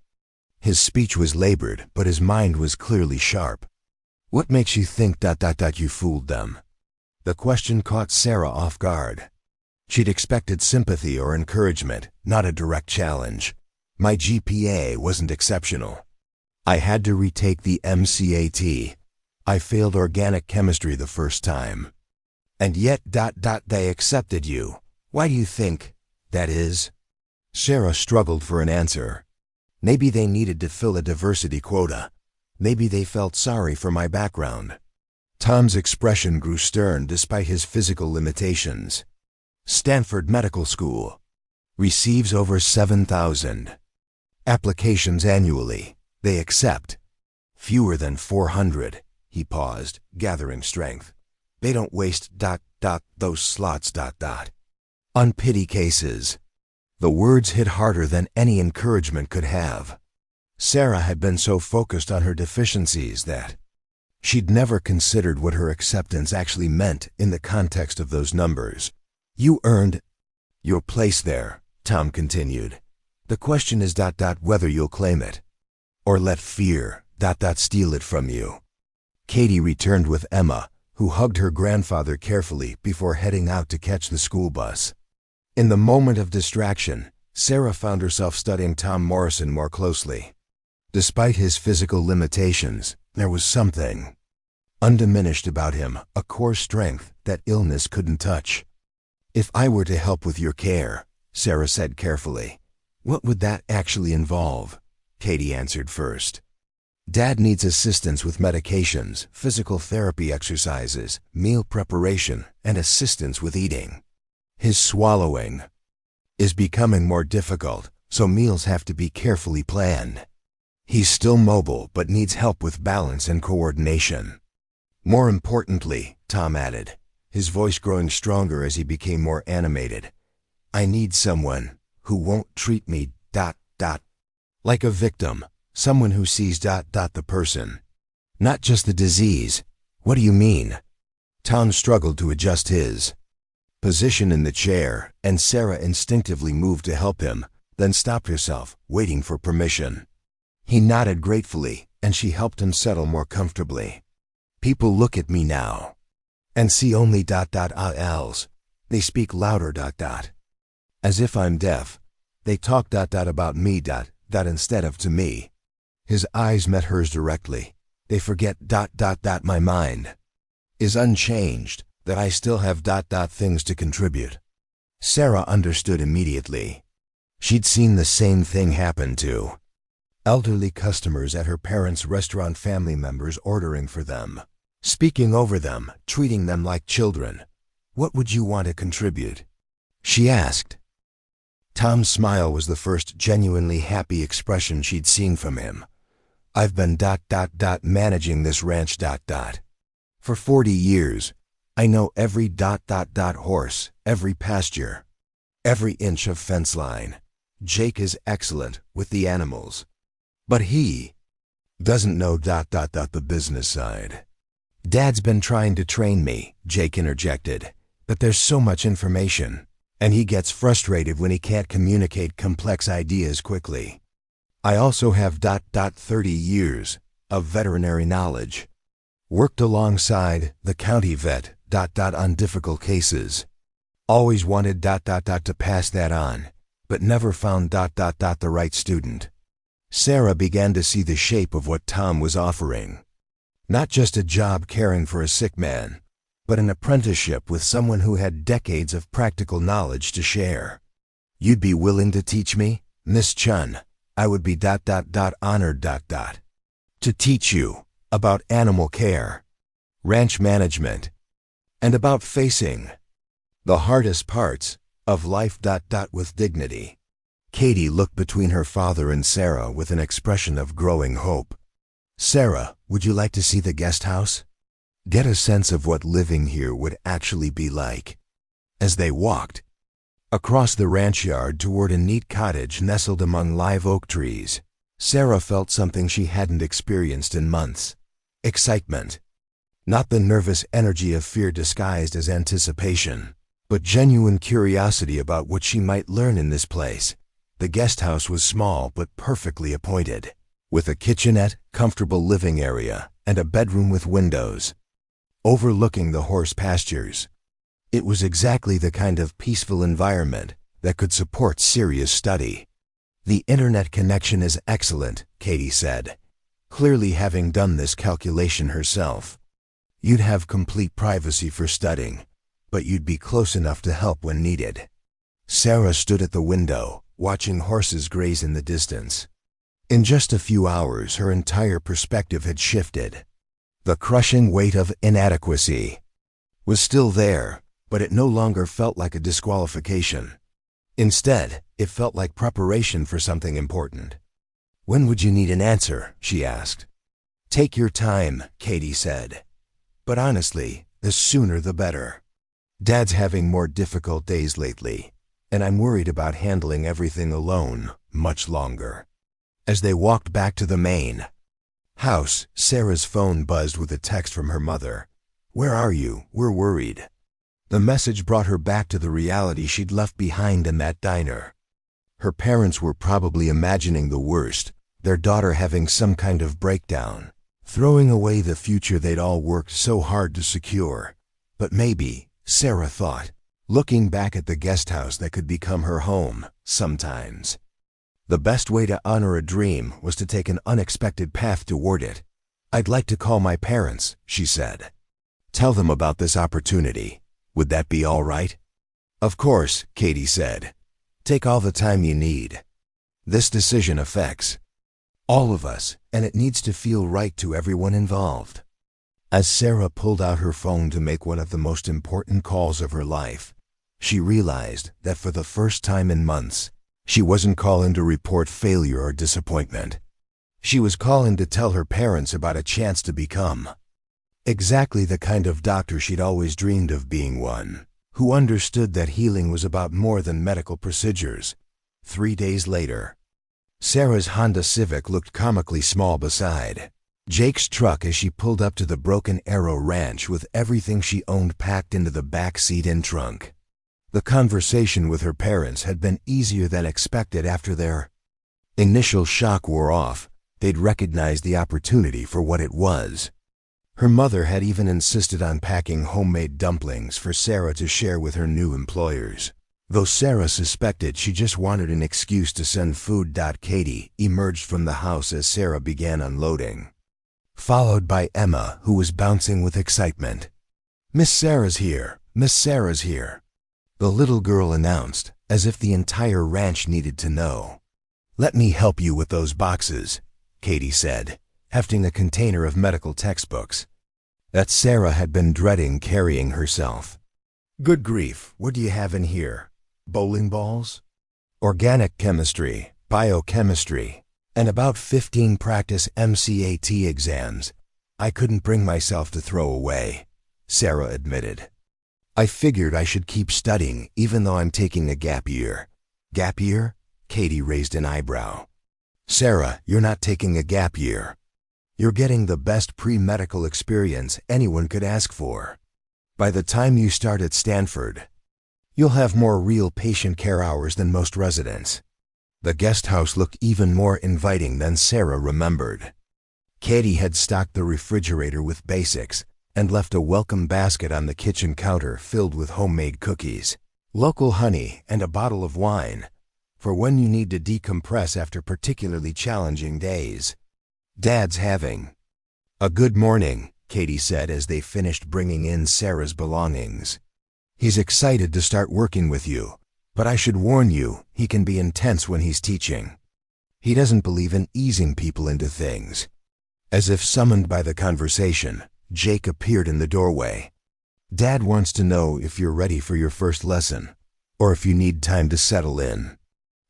His speech was labored, but his mind was clearly sharp. "What makes you think you fooled them?" The question caught Sarah off guard. She'd expected sympathy or encouragement, not a direct challenge. "My GPA wasn't exceptional. I had to retake the MCAT. I failed organic chemistry the first time. And yet, they accepted you. Why do you think that is? Sarah struggled for an answer. Maybe they needed to fill a diversity quota. Maybe they felt sorry for my background. Tom's expression grew stern despite his physical limitations. Stanford Medical School. Receives over 7,000 applications annually. They accept fewer than 400. He paused, gathering strength. They don't waste those slots on pity cases. The words hit harder than any encouragement could have. Sarah had been so focused on her deficiencies that she'd never considered what her acceptance actually meant in the context of those numbers. You earned your place there, Tom continued. The question is whether you'll claim it, or let fear steal it from you. Katie returned with Emma, who hugged her grandfather carefully before heading out to catch the school bus. In the moment of distraction, Sarah found herself studying Tom Morrison more closely. Despite his physical limitations, there was something undiminished about him, a core strength that illness couldn't touch. If I were to help with your care, Sarah said carefully, what would that actually involve? Katie answered first. Dad needs assistance with medications, physical therapy exercises, meal preparation, and assistance with eating. His swallowing is becoming more difficult, so meals have to be carefully planned. He's still mobile but needs help with balance and coordination. More importantly, Tom added, his voice growing stronger as he became more animated, I need someone who won't treat me like a victim, someone who sees the person, not just the disease. What do you mean? Tom struggled to adjust his position in the chair, and Sarah instinctively moved to help him, then stopped herself, waiting for permission. He nodded gratefully, and she helped him settle more comfortably. People look at me now and see only ls. They speak louder as if I'm deaf. They talk about me instead of to me. His eyes met hers directly. They forget my mind is unchanged, that I still have things to contribute. Sarah understood immediately. She'd seen the same thing happen to elderly customers at her parents' restaurant, family members ordering for them, speaking over them, treating them like children. What would you want to contribute? She asked. Tom's smile was the first genuinely happy expression she'd seen from him. I've been managing this ranch for 40 years. I know every horse, every pasture, every inch of fence line. Jake is excellent with the animals, but he doesn't know the business side. Dad's been trying to train me, Jake interjected, but there's so much information, and he gets frustrated when he can't communicate complex ideas quickly. I also have 30 years of veterinary knowledge. Worked alongside the county vet on difficult cases. Always wanted to pass that on, but never found the right student. Sarah began to see the shape of what Tom was offering. Not just a job caring for a sick man, but an apprenticeship with someone who had decades of practical knowledge to share. You'd be willing to teach me, Miss Chun? I would be honored to teach you about animal care, ranch management, and about facing the hardest parts of life with dignity. Katie looked between her father and Sarah with an expression of growing hope. Sarah, would you like to see the guest house? Get a sense of what living here would actually be like. As they walked across the ranch yard toward a neat cottage nestled among live oak trees, Sarah felt something she hadn't experienced in months. Excitement. Not the nervous energy of fear disguised as anticipation, but genuine curiosity about what she might learn in this place. The guest house was small but perfectly appointed, with a kitchenette, comfortable living area, and a bedroom with windows overlooking the horse pastures. It was exactly the kind of peaceful environment that could support serious study. The internet connection is excellent, Katie said. clearly having done this calculation herself. You'd have complete privacy for studying, but you'd be close enough to help when needed. Sarah stood at the window, watching horses graze in the distance. In just a few hours, her entire perspective had shifted. The crushing weight of inadequacy was still there, but it no longer felt like a disqualification. Instead, it felt like preparation for something important. "When would you need an answer?" she asked. "Take your time," Katie said. "But honestly, the sooner the better. Dad's having more difficult days lately, and I'm worried about handling everything alone much longer." As they walked back to the main house, Sarah's phone buzzed with a text from her mother. "Where are you? We're worried." The message brought her back to the reality she'd left behind in that diner. Her parents were probably imagining the worst, their daughter having some kind of breakdown, throwing away the future they'd all worked so hard to secure. But maybe, Sarah thought, looking back at the guest house that could become her home, sometimes the best way to honor a dream was to take an unexpected path toward it. "I'd like to call my parents," she said. "Tell them about this opportunity. Would that be all right?" "Of course," Katie said. "Take all the time you need. This decision affects all of us, and it needs to feel right to everyone involved." As Sarah pulled out her phone to make one of the most important calls of her life, she realized that for the first time in months, she wasn't calling to report failure or disappointment. She was calling to tell her parents about a chance to become exactly the kind of doctor she'd always dreamed of being, one who understood that healing was about more than medical procedures. 3 days later, Sarah's Honda Civic looked comically small beside Jake's truck as she pulled up to the Broken Arrow Ranch with everything she owned packed into the back seat and trunk. The conversation with her parents had been easier than expected. After their initial shock wore off, they'd recognized the opportunity for what it was. Her mother had even insisted on packing homemade dumplings for Sarah to share with her new employers, though Sarah suspected she just wanted an excuse to send food. Katie emerged from the house as Sarah began unloading, followed by Emma, who was bouncing with excitement. "Miss Sarah's here! Miss Sarah's here!" the little girl announced, as if the entire ranch needed to know. "Let me help you with those boxes," Katie said, hefting a container of medical textbooks that Sarah had been dreading carrying herself. "Good grief, what do you have in here? Bowling balls? Organic chemistry, biochemistry, and about 15 practice MCAT exams I couldn't bring myself to throw away," Sarah admitted. "I figured I should keep studying even though I'm taking a gap year." "Gap year?" Katie raised an eyebrow. "Sarah, you're not taking a gap year. You're getting the best pre-medical experience anyone could ask for. By the time you start at Stanford, you'll have more real patient care hours than most residents." The guest house looked even more inviting than Sarah remembered. Katie had stocked the refrigerator with basics and left a welcome basket on the kitchen counter filled with homemade cookies, local honey, and a bottle of wine, for when you need to decompress after particularly challenging days. "Dad's having a good morning," Katie said as they finished bringing in Sarah's belongings. "He's excited to start working with you, but I should warn you, he can be intense when he's teaching. He doesn't believe in easing people into things." As if summoned by the conversation, Jake appeared in the doorway. "Dad wants to know if you're ready for your first lesson, or if you need time to settle in."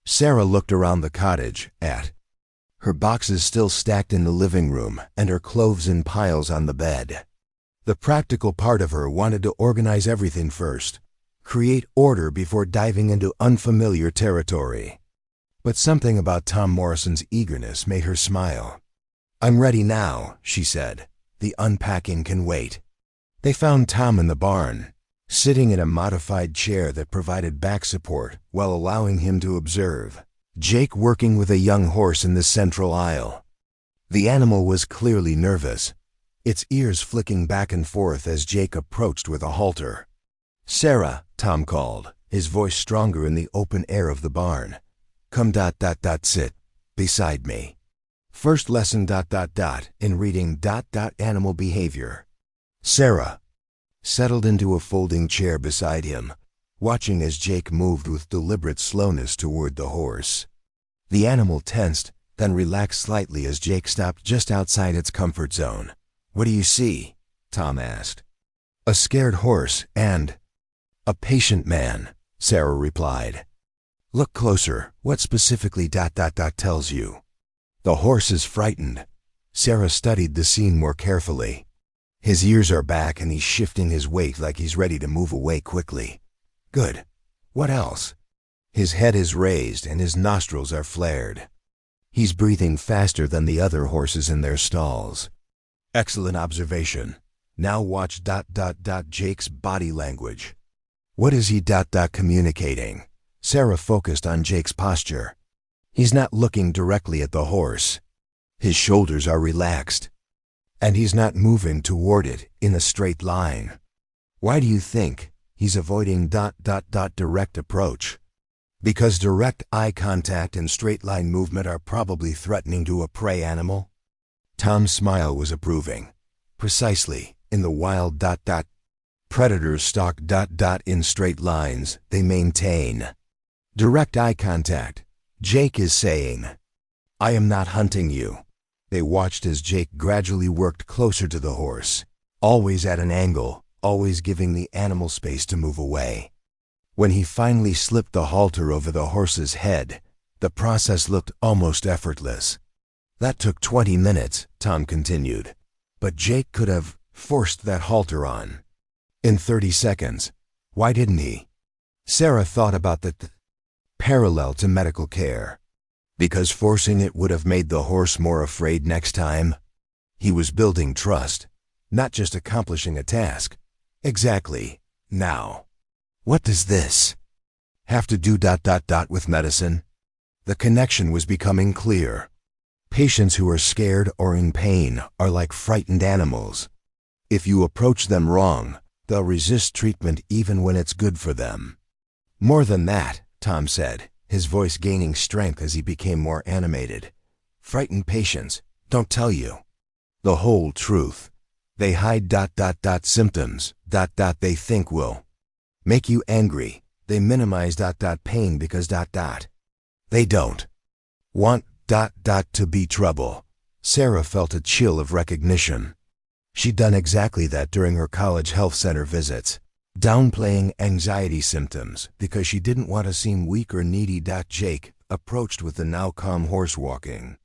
Sarah looked around the cottage at her boxes still stacked in the living room and her clothes in piles on the bed. The practical part of her wanted to organize everything first, create order before diving into unfamiliar territory. But something about Tom Morrison's eagerness made her smile. "I'm ready now," she said. "The unpacking can wait." They found Tom in the barn, sitting in a modified chair that provided back support while allowing him to observe Jake working with a young horse in the central aisle. The animal was clearly nervous, its ears flicking back and forth as Jake approached with a halter. "Sarah," Tom called, his voice stronger in the open air of the barn. "Come. Sit beside me." First lesson in reading animal behavior. Sarah settled into a folding chair beside him, watching as Jake moved with deliberate slowness toward the horse. The animal tensed, then relaxed slightly as Jake stopped just outside its comfort zone. "What do you see?" Tom asked. "A scared horse and a patient man," Sarah replied. "Look closer. What specifically tells you?" "The horse is frightened." Sarah studied the scene more carefully. "His ears are back and he's shifting his weight like he's ready to move away quickly." "Good. What else?" "His head is raised and his nostrils are flared. He's breathing faster than the other horses in their stalls." "Excellent observation. Now watch Jake's body language." "What is he communicating?" Sarah focused on Jake's posture. "He's not looking directly at the horse. His shoulders are relaxed. And he's not moving toward it in a straight line." "Why do you think he's avoiding direct approach?" "Because direct eye contact and straight line movement are probably threatening to a prey animal." Tom's smile was approving. "Precisely. In the wild predators stalk in straight lines. They maintain direct eye contact. Jake is saying, 'I am not hunting you.'" They watched as Jake gradually worked closer to the horse, always at an angle, always giving the animal space to move away. When he finally slipped the halter over the horse's head, the process looked almost effortless. "That took 20 minutes, Tom continued. "But Jake could have forced that halter on in 30 seconds. Why didn't he?" Sarah thought about the parallel to medical care. "Because forcing it would have made the horse more afraid next time." He was building trust, not just accomplishing a task. "Exactly. Now, what does this have to do with medicine?" The connection was becoming clear. Patients who are scared or in pain are like frightened animals. If you approach them wrong, they'll resist treatment even when it's good for them. "More than that," Tom said, his voice gaining strength as he became more animated. "Frightened patients don't tell you the whole truth. They hide symptoms they think will make you angry. They minimize pain because they don't want to be trouble." Sarah felt a chill of recognition. She'd done exactly that during her college health center visits, downplaying anxiety symptoms because she didn't want to seem weak or needy. Jake approached with the now calm horse walking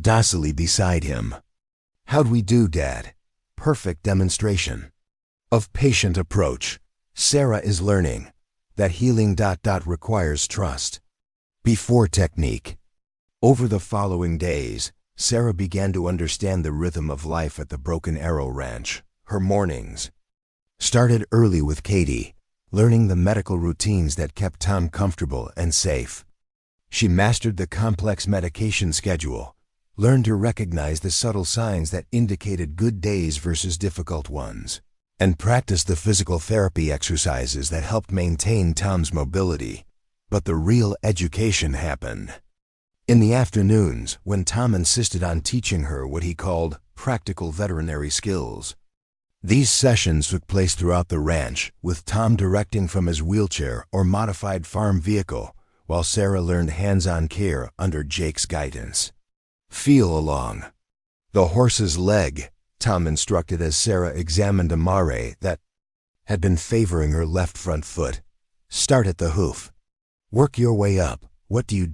docilely beside him. "How'd we do, Dad?" Perfect demonstration of patient approach. Sarah is learning that healing requires trust before technique. Over the following days, Sarah began to understand the rhythm of life at the Broken Arrow Ranch. Her mornings started early with Katie, learning the medical routines that kept Tom comfortable and safe. She mastered the complex medication schedule, learned to recognize the subtle signs that indicated good days versus difficult ones, and practiced the physical therapy exercises that helped maintain Tom's mobility. But the real education happened in the afternoons, when Tom insisted on teaching her what he called practical veterinary skills. These sessions took place throughout the ranch, with Tom directing from his wheelchair or modified farm vehicle, while Sarah learned hands-on care under Jake's guidance. "Feel along the horse's leg," Tom instructed as Sarah examined a mare that had been favoring her left front foot. "Start at the hoof. Work your way up. What do you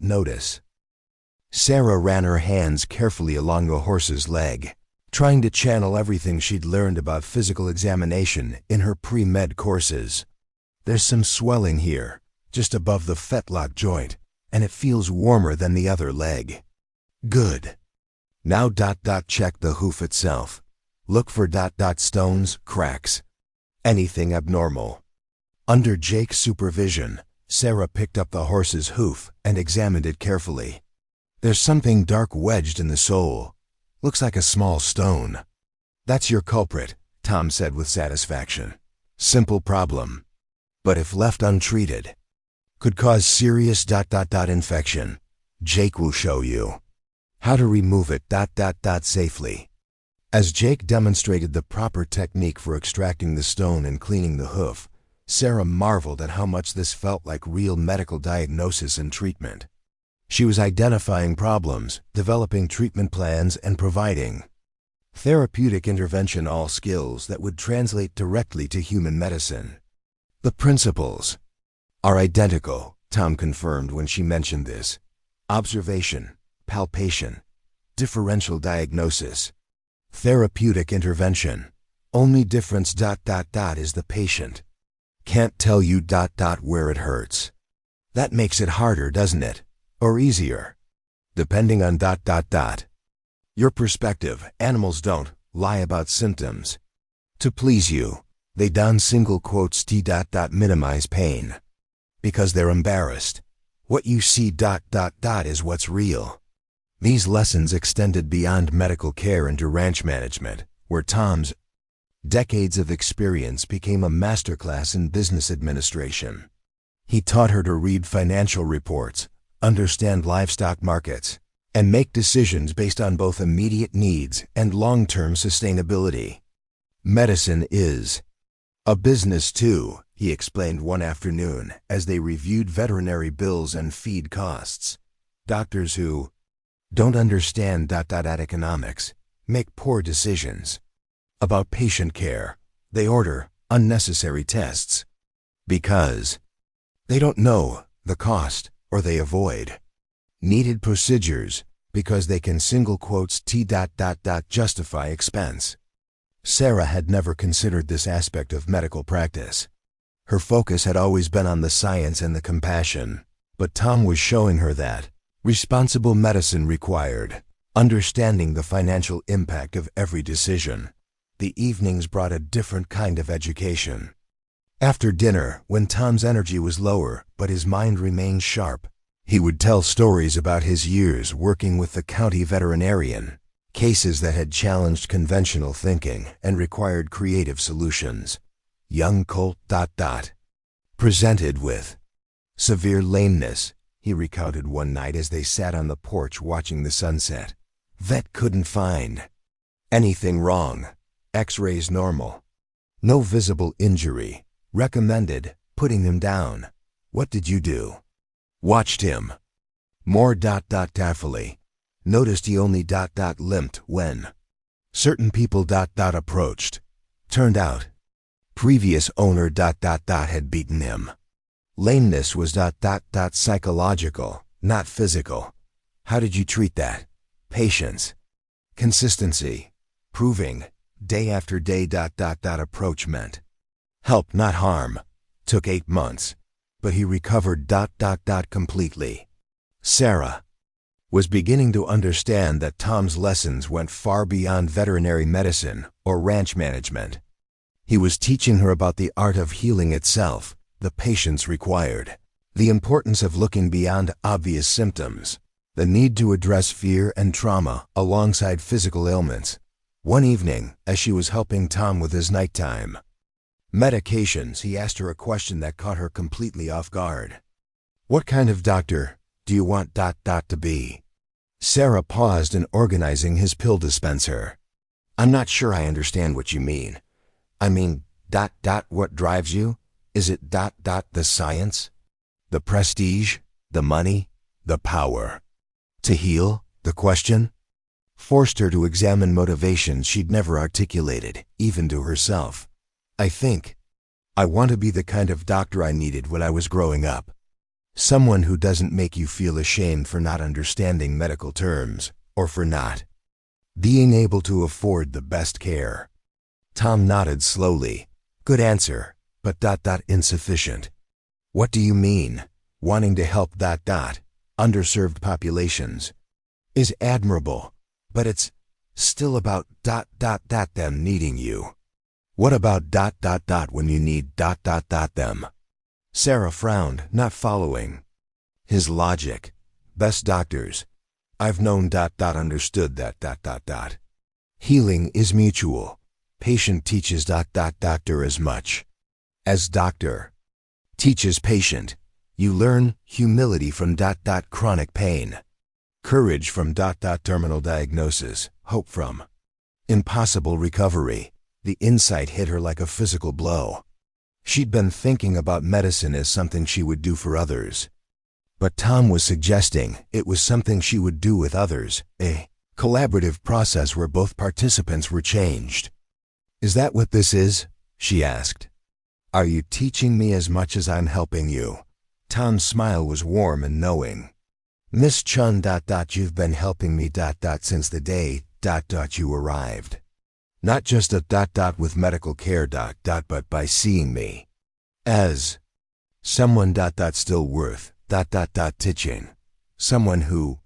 notice?" Sarah ran her hands carefully along the horse's leg, trying to channel everything she'd learned about physical examination in her pre-med courses. "There's some swelling here, just above the fetlock joint, and it feels warmer than the other leg." "Good. Now check the hoof itself. Look for stones, cracks, anything abnormal." Under Jake's supervision, Sarah picked up the horse's hoof and examined it carefully. "There's something dark wedged in the sole. Looks like a small stone." "That's your culprit," Tom said with satisfaction. "Simple problem, but if left untreated, could cause serious infection. Jake will show you." How to remove it safely. As Jake demonstrated the proper technique for extracting the stone and cleaning the hoof, Sarah marveled at how much this felt like real medical diagnosis and treatment. She was identifying problems, developing treatment plans, and providing therapeutic intervention, all skills that would translate directly to human medicine. The principles are identical, Tom confirmed when she mentioned this. Observation, palpation, differential diagnosis, therapeutic intervention. Only difference is the patient can't tell you where it hurts. That makes it harder, doesn't it? Or easier? Depending on your perspective. Animals don't lie about symptoms to please you. They don single quotes minimize pain because they're embarrassed. What you see is what's real. These lessons extended beyond medical care into ranch management, where Tom's decades of experience became a masterclass in business administration. He taught her to read financial reports, understand livestock markets, and make decisions based on both immediate needs and long-term sustainability. Medicine is a business too, he explained one afternoon as they reviewed veterinary bills and feed costs. Doctors who don't understand economics make poor decisions about patient care. They order unnecessary tests because they don't know the cost, or they avoid needed procedures because they can single quotes justify expense. Sarah had never considered this aspect of medical practice. Her focus had always been on the science and the compassion, but Tom was showing her that responsible medicine required understanding the financial impact of every decision. The evenings brought a different kind of education. After dinner, when Tom's energy was lower but his mind remained sharp, he would tell stories about his years working with the county veterinarian, cases that had challenged conventional thinking and required creative solutions. Young colt presented with severe lameness, he recounted one night as they sat on the porch watching the sunset. Vet couldn't find anything wrong. X-rays normal. No visible injury. Recommended putting him down. What did you do? Watched him. More carefully. Noticed he only limped when certain people approached. Turned out previous owner had beaten him. Lameness was psychological, not physical. How did you treat that? Patience. Consistency. Proving day after day approach meant help, not harm. Took 8 months, but he recovered completely. Sarah was beginning to understand that Tom's lessons went far beyond veterinary medicine or ranch management. He was teaching her about the art of healing itself, the patience required, the importance of looking beyond obvious symptoms, the need to address fear and trauma alongside physical ailments. One evening, as she was helping Tom with his nighttime medications, he asked her a question that caught her completely off guard. What kind of doctor do you want to be? Sarah paused in organizing his pill dispenser. I'm not sure I understand what you mean. I mean, what drives you? Is it the science? The prestige? The money? The power? To heal? The question forced her to examine motivations she'd never articulated, even to herself. I think I want to be the kind of doctor I needed when I was growing up. Someone who doesn't make you feel ashamed for not understanding medical terms, or for not being able to afford the best care. Tom nodded slowly. Good answer, but insufficient. What do you mean? Wanting to help underserved populations is admirable, but it's still about them needing you. What about when you need them? Sarah frowned, not following his logic. Best doctors I've known understood that healing is mutual. Patient teaches doctor as much as doctor teaches patient. You learn humility from chronic pain. Courage from ... terminal diagnosis, hope from impossible recovery. The insight hit her like a physical blow. She'd been thinking about medicine as something she would do for others. But Tom was suggesting it was something she would do with others, a collaborative process where both participants were changed. "Is that what this is?" she asked. "Are you teaching me as much as I'm helping you?" Tom's smile was warm and knowing. "Miss Chun ... you've been helping me ... since the day ... you arrived. Not just with medical care ... but by seeing me as someone ... still worth ... teaching. Someone who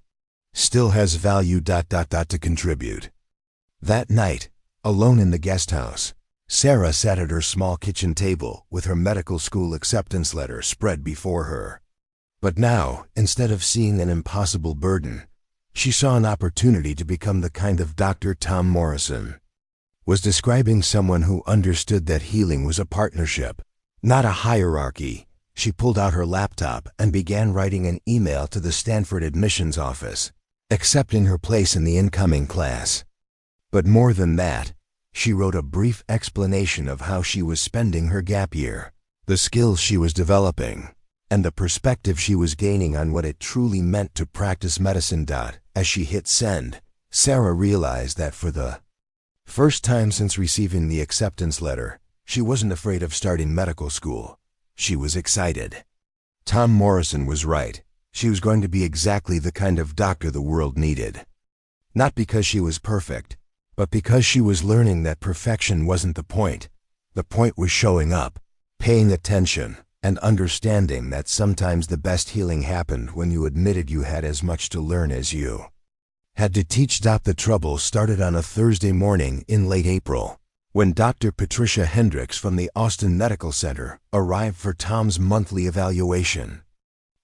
still has value ... to contribute." That night, alone in the guest house, Sarah sat at her small kitchen table with her medical school acceptance letter spread before her. But now, instead of seeing an impossible burden, she saw an opportunity to become the kind of doctor Tom Morrison was describing, someone who understood that healing was a partnership, not a hierarchy. She pulled out her laptop and began writing an email to the Stanford admissions office, accepting her place in the incoming class. But more than that, she wrote a brief explanation of how she was spending her gap year, the skills she was developing, and the perspective she was gaining on what it truly meant to practice medicine. As she hit send, Sarah realized that for the first time since receiving the acceptance letter, she wasn't afraid of starting medical school. She was excited. Tom Morrison was right. She was going to be exactly the kind of doctor the world needed. Not because she was perfect, but because she was learning that perfection wasn't the point. The point was showing up, paying attention, and understanding that sometimes the best healing happened when you admitted you had as much to learn as you had to teach. The trouble started on a Thursday morning in late April, when Dr. Patricia Hendricks from the Austin Medical Center arrived for Tom's monthly evaluation.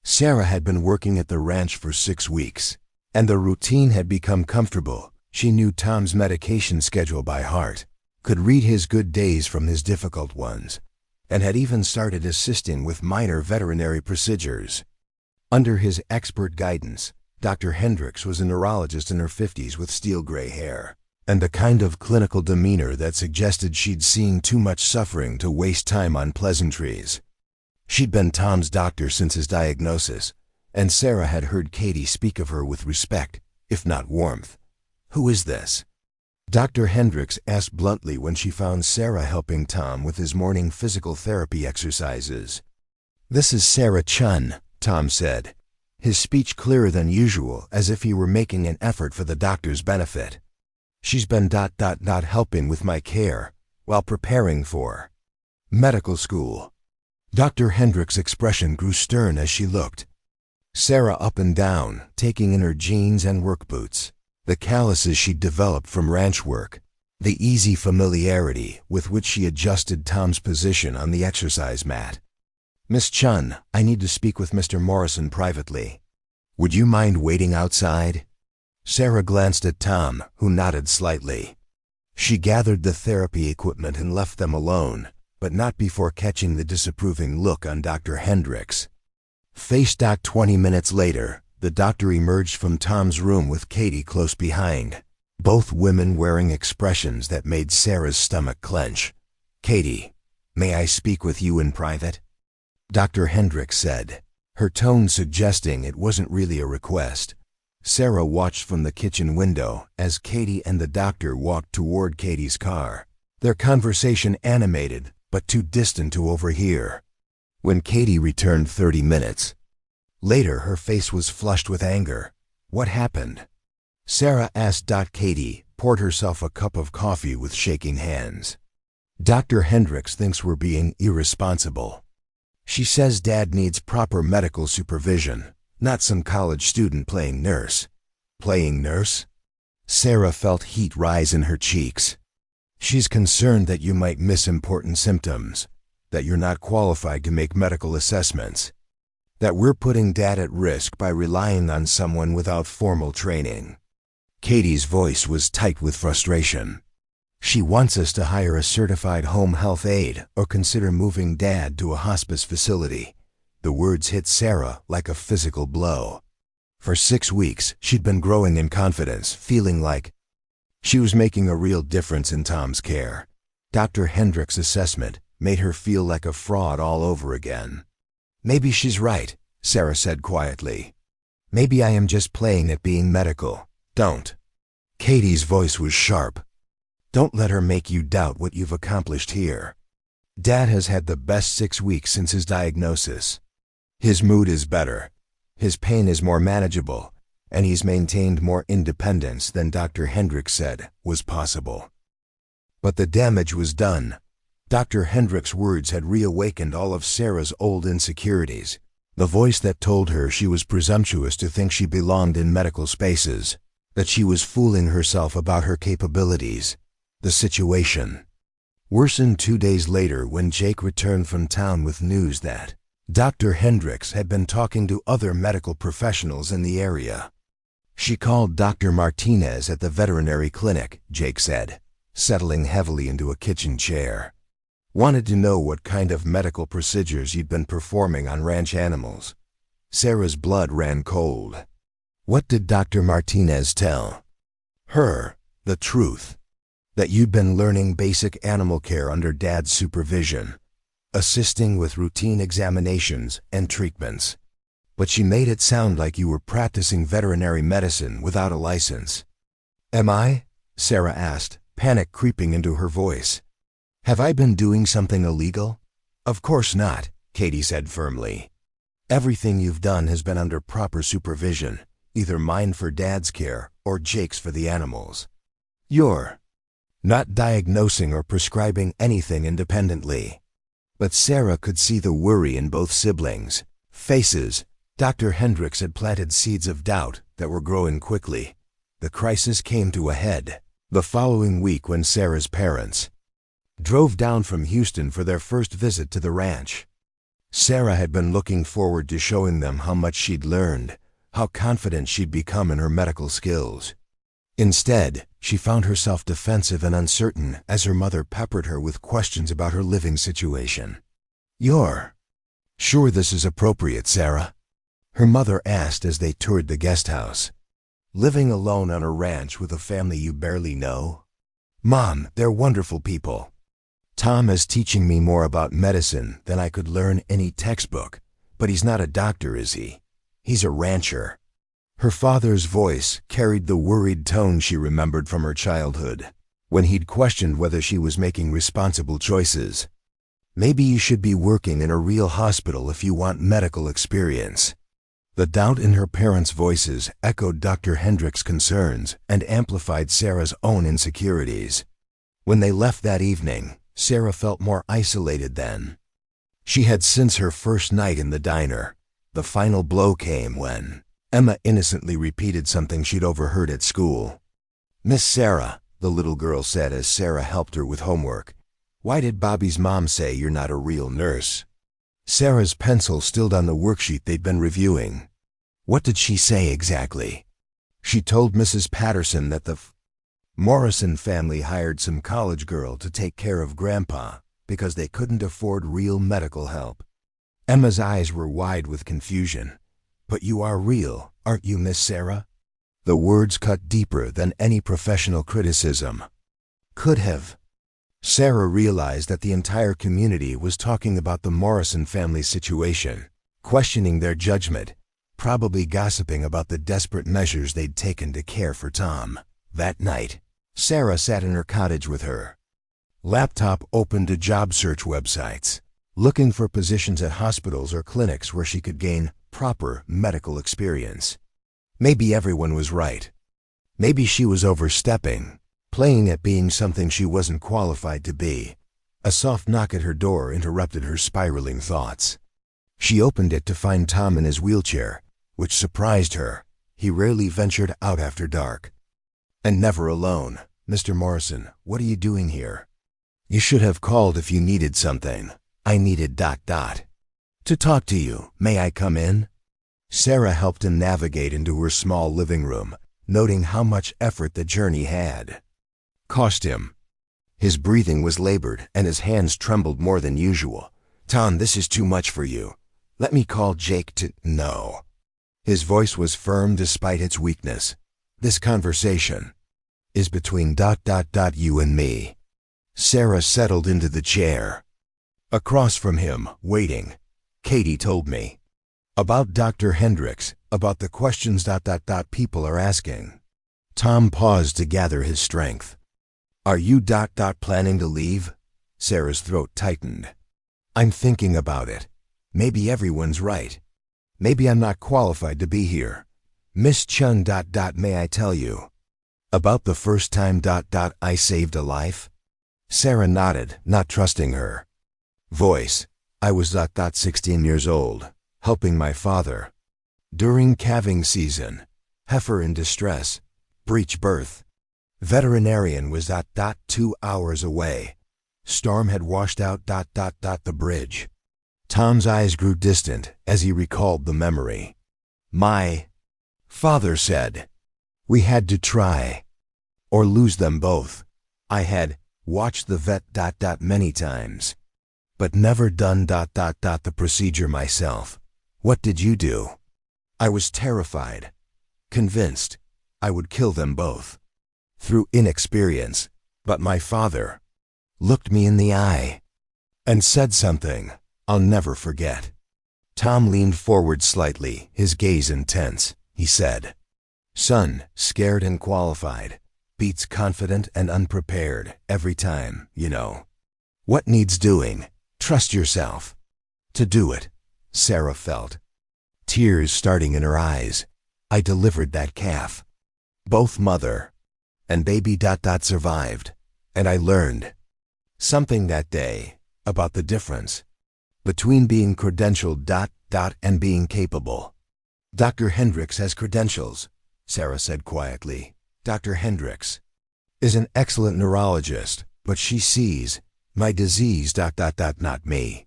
Sarah had been working at the ranch for 6 weeks, and the routine had become comfortable. She knew Tom's medication schedule by heart, could read his good days from his difficult ones, and had even started assisting with minor veterinary procedures. Under his expert guidance, Dr. Hendricks was a neurologist in her 50s with steel-gray hair, and the kind of clinical demeanor that suggested she'd seen too much suffering to waste time on pleasantries. She'd been Tom's doctor since his diagnosis, and Sarah had heard Katie speak of her with respect, if not warmth. "Who is this?" Dr. Hendricks asked bluntly when she found Sarah helping Tom with his morning physical therapy exercises. "This is Sarah Chun," Tom said, his speech clearer than usual, as if he were making an effort for the doctor's benefit. "She's been ... not helping with my care while preparing for medical school." Dr. Hendricks' expression grew stern as she looked Sarah up and down, taking in her jeans and work boots, the calluses she'd developed from ranch work, the easy familiarity with which she adjusted Tom's position on the exercise mat. "Miss Chun, I need to speak with Mr. Morrison privately. Would you mind waiting outside?" Sarah glanced at Tom, who nodded slightly. She gathered the therapy equipment and left them alone, but not before catching the disapproving look on Dr. Hendricks' face. 20 minutes later, the doctor emerged from Tom's room with Katie close behind, both women wearing expressions that made Sarah's stomach clench. "Katie, may I speak with you in private?" Dr. Hendricks said, her tone suggesting it wasn't really a request. Sarah watched from the kitchen window as Katie and the doctor walked toward Katie's car, their conversation animated but too distant to overhear. When Katie returned 30 minutes later, her face was flushed with anger. "What happened?" Sarah asked. Katie poured herself a cup of coffee with shaking hands. "Dr. Hendricks thinks we're being irresponsible. She says Dad needs proper medical supervision, not some college student playing nurse." "Playing nurse?" Sarah felt heat rise in her cheeks. "She's concerned that you might miss important symptoms, that you're not qualified to make medical assessments, that we're putting Dad at risk by relying on someone without formal training." Katie's voice was tight with frustration. "She wants us to hire a certified home health aide or consider moving Dad to a hospice facility." The words hit Sarah like a physical blow. For 6 weeks, she'd been growing in confidence, feeling like she was making a real difference in Tom's care. Dr. Hendrick's assessment made her feel like a fraud all over again. "Maybe she's right," Sarah said quietly. "Maybe I am just playing at being medical." "Don't." Katie's voice was sharp. "Don't let her make you doubt what you've accomplished here. Dad has had the best 6 weeks since his diagnosis. His mood is better, his pain is more manageable, and he's maintained more independence than Dr. Hendrick said was possible." But the damage was done. Dr. Hendrick's words had reawakened all of Sarah's old insecurities. The voice that told her she was presumptuous to think she belonged in medical spaces, that she was fooling herself about her capabilities. The situation worsened 2 days later when Jake returned from town with news that Dr. Hendricks had been talking to other medical professionals in the area. "She called Dr. Martinez at the veterinary clinic," Jake said, settling heavily into a kitchen chair. "Wanted to know what kind of medical procedures you'd been performing on ranch animals." Sarah's blood ran cold. What did Dr. Martinez tell her? The truth. That you'd been learning basic animal care under Dad's supervision, assisting with routine examinations and treatments. But she made it sound like you were practicing veterinary medicine without a license. "Am I?" Sarah asked, panic creeping into her voice. "Have I been doing something illegal?" "Of course not," Katie said firmly. "Everything you've done has been under proper supervision, either mine for Dad's care or Jake's for the animals. You're not diagnosing or prescribing anything independently." But Sarah could see the worry in both siblings' faces. Dr. Hendricks had planted seeds of doubt that were growing quickly. The crisis came to a head the following week when Sarah's parents drove down from Houston for their first visit to the ranch. Sarah had been looking forward to showing them how much she'd learned, how confident she'd become in her medical skills. Instead, she found herself defensive and uncertain as her mother peppered her with questions about her living situation. "You're sure this is appropriate, Sarah?" her mother asked as they toured the guest house. "Living alone on a ranch with a family you barely know?" "Mom, they're wonderful people. Tom is teaching me more about medicine than I could learn any textbook, but he's not a doctor, is he? He's a rancher." Her father's voice carried the worried tone she remembered from her childhood, when he'd questioned whether she was making responsible choices. "Maybe you should be working in a real hospital if you want medical experience." The doubt in her parents' voices echoed Dr. Hendrick's concerns and amplified Sarah's own insecurities. When they left that evening, Sarah felt more isolated than she had since her first night in the diner. The final blow came when Emma innocently repeated something she'd overheard at school. "Miss Sarah," the little girl said as Sarah helped her with homework, "why did Bobby's mom say you're not a real nurse?" Sarah's pencil stilled on the worksheet they'd been reviewing. "What did she say exactly?" "She told Mrs. Patterson that the Morrison family hired some college girl to take care of Grandpa because they couldn't afford real medical help." Emma's eyes were wide with confusion. "But you are real, aren't you, Miss Sarah?" The words cut deeper than any professional criticism could have. Sarah realized that the entire community was talking about the Morrison family's situation, questioning their judgment, probably gossiping about the desperate measures they'd taken to care for Tom. That night, Sarah sat in her cottage with her laptop open to job search websites, looking for positions at hospitals or clinics where she could gain proper medical experience. Maybe everyone was right. Maybe she was overstepping, playing at being something she wasn't qualified to be. A soft knock at her door interrupted her spiraling thoughts. She opened it to find Tom in his wheelchair, which surprised her. He rarely ventured out after dark. "And never alone. Mr. Morrison, what are you doing here?" "You should have called if you needed something. I needed ... to talk to you. May I come in?" Sarah helped him navigate into her small living room, noting how much effort the journey had cost him. His breathing was labored and his hands trembled more than usual. "Tom, this is too much for you. Let me call Jake to..." "No." His voice was firm despite its weakness. This conversation is between you and me. Sarah settled into the chair. Across from him, waiting, Katie told me about Dr. Hendricks, about the questions people are asking. Tom paused to gather his strength. Are you planning to leave? Sarah's throat tightened. I'm thinking about it. Maybe everyone's right. Maybe I'm not qualified to be here. Miss Chun may I tell you about the first time I saved a life? Sarah nodded, not trusting her voice. I was 16 years old, helping my father during calving season. Heifer in distress, breech birth. Veterinarian was 2 hours away. Storm had washed out the bridge. Tom's eyes grew distant as he recalled the memory. My father said we had to try or lose them both. I had watched the vet many times, but never done the procedure myself. What did you do? I was terrified, convinced I would kill them both through inexperience, but my father looked me in the eye and said something I'll never forget. Tom leaned forward slightly, his gaze intense. He said, "Son, scared and qualified, beats confident and unprepared every time, you know. What needs doing? Trust yourself to do it." Sarah felt tears starting in her eyes. I delivered that calf. Both mother and baby survived, and I learned something that day about the difference between being credentialed and being capable. Dr. Hendricks has credentials, Sarah said quietly. Dr. Hendricks is an excellent neurologist, but she sees my disease not me.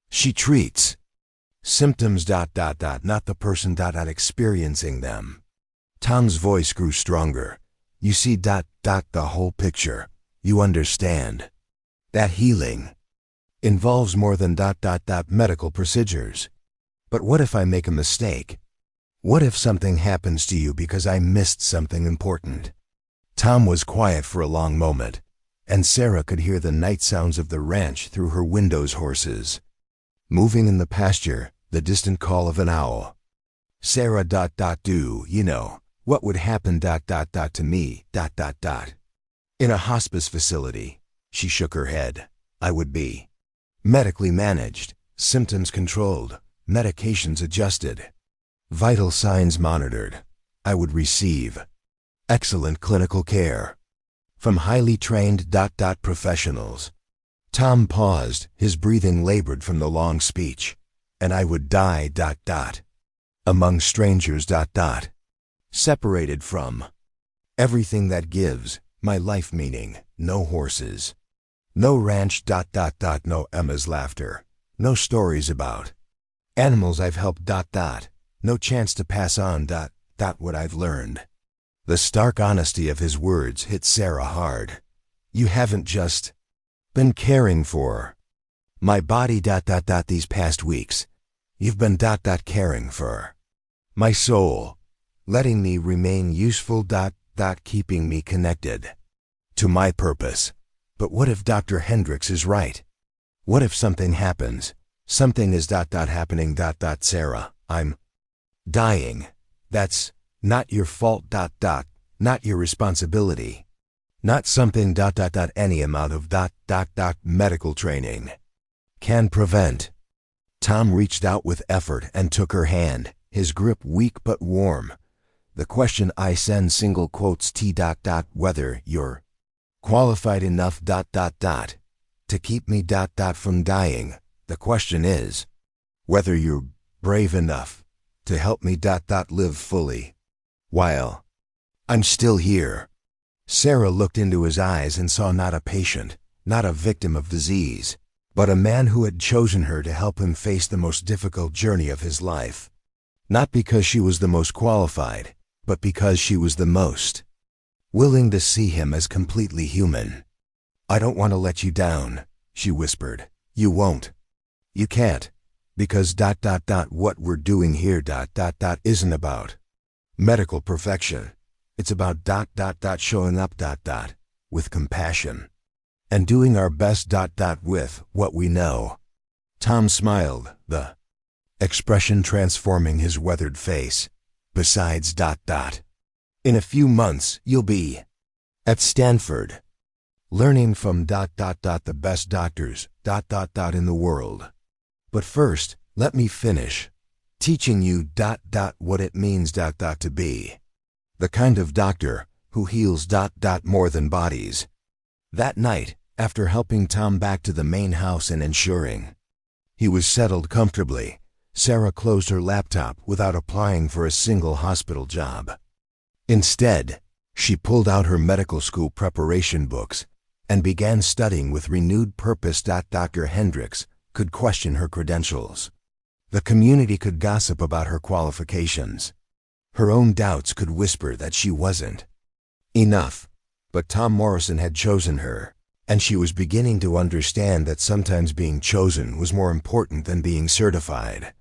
She treats symptoms not the person experiencing them. Tom's voice grew stronger. You see the whole picture. You understand that healing involves more than medical procedures. But what if I make a mistake? What if something happens to you because I missed something important? Tom was quiet for a long moment, and Sarah could hear the night sounds of the ranch through her window's horses moving in the pasture, the distant call of an owl. Sarah do you know what would happen to me in a hospice facility? She shook her head. I would be medically managed, symptoms controlled, medications adjusted, vital signs monitored. I would receive excellent clinical care from highly trained professionals. Tom paused, his breathing labored from the long speech. And I would die among strangers separated from everything that gives my life meaning. No horses, no ranch no Emma's laughter, no stories about animals I've helped no chance to pass on what I've learned. The stark honesty of his words hit Sarah hard. You haven't just been caring for my body these past weeks. You've been caring for my soul, letting me remain useful keeping me connected to my purpose. But what if Dr. Hendricks is right? What if something happens? Something is happening Sarah. I'm dying. That's not your fault not your responsibility. Not something any amount of medical training can prevent. Tom reached out with effort and took her hand, his grip weak but warm. The question I send single quotes whether you're qualified enough to keep me from dying. The question is whether you're brave enough to help me live fully while I'm still here. Sarah looked into his eyes and saw not a patient, not a victim of disease, but a man who had chosen her to help him face the most difficult journey of his life. Not because she was the most qualified, but because she was the most willing to see him as completely human. I don't want to let you down, she whispered. You won't. You can't. Because what we're doing here isn't about medical perfection. It's about showing up with compassion and doing our best with what we know. Tom smiled, the expression transforming his weathered face. Besides in a few months you'll be at Stanford, learning from the best doctors in the world. But first, let me finish teaching you what it means to be the kind of doctor who heals more than bodies. That night, after helping Tom back to the main house and ensuring he was settled comfortably, Sarah closed her laptop without applying for a single hospital job. Instead, she pulled out her medical school preparation books and began studying with renewed purpose. Dr. Hendricks could question her credentials. The community could gossip about her qualifications. Her own doubts could whisper that she wasn't enough. But Tom Morrison had chosen her, and she was beginning to understand that sometimes being chosen was more important than being certified.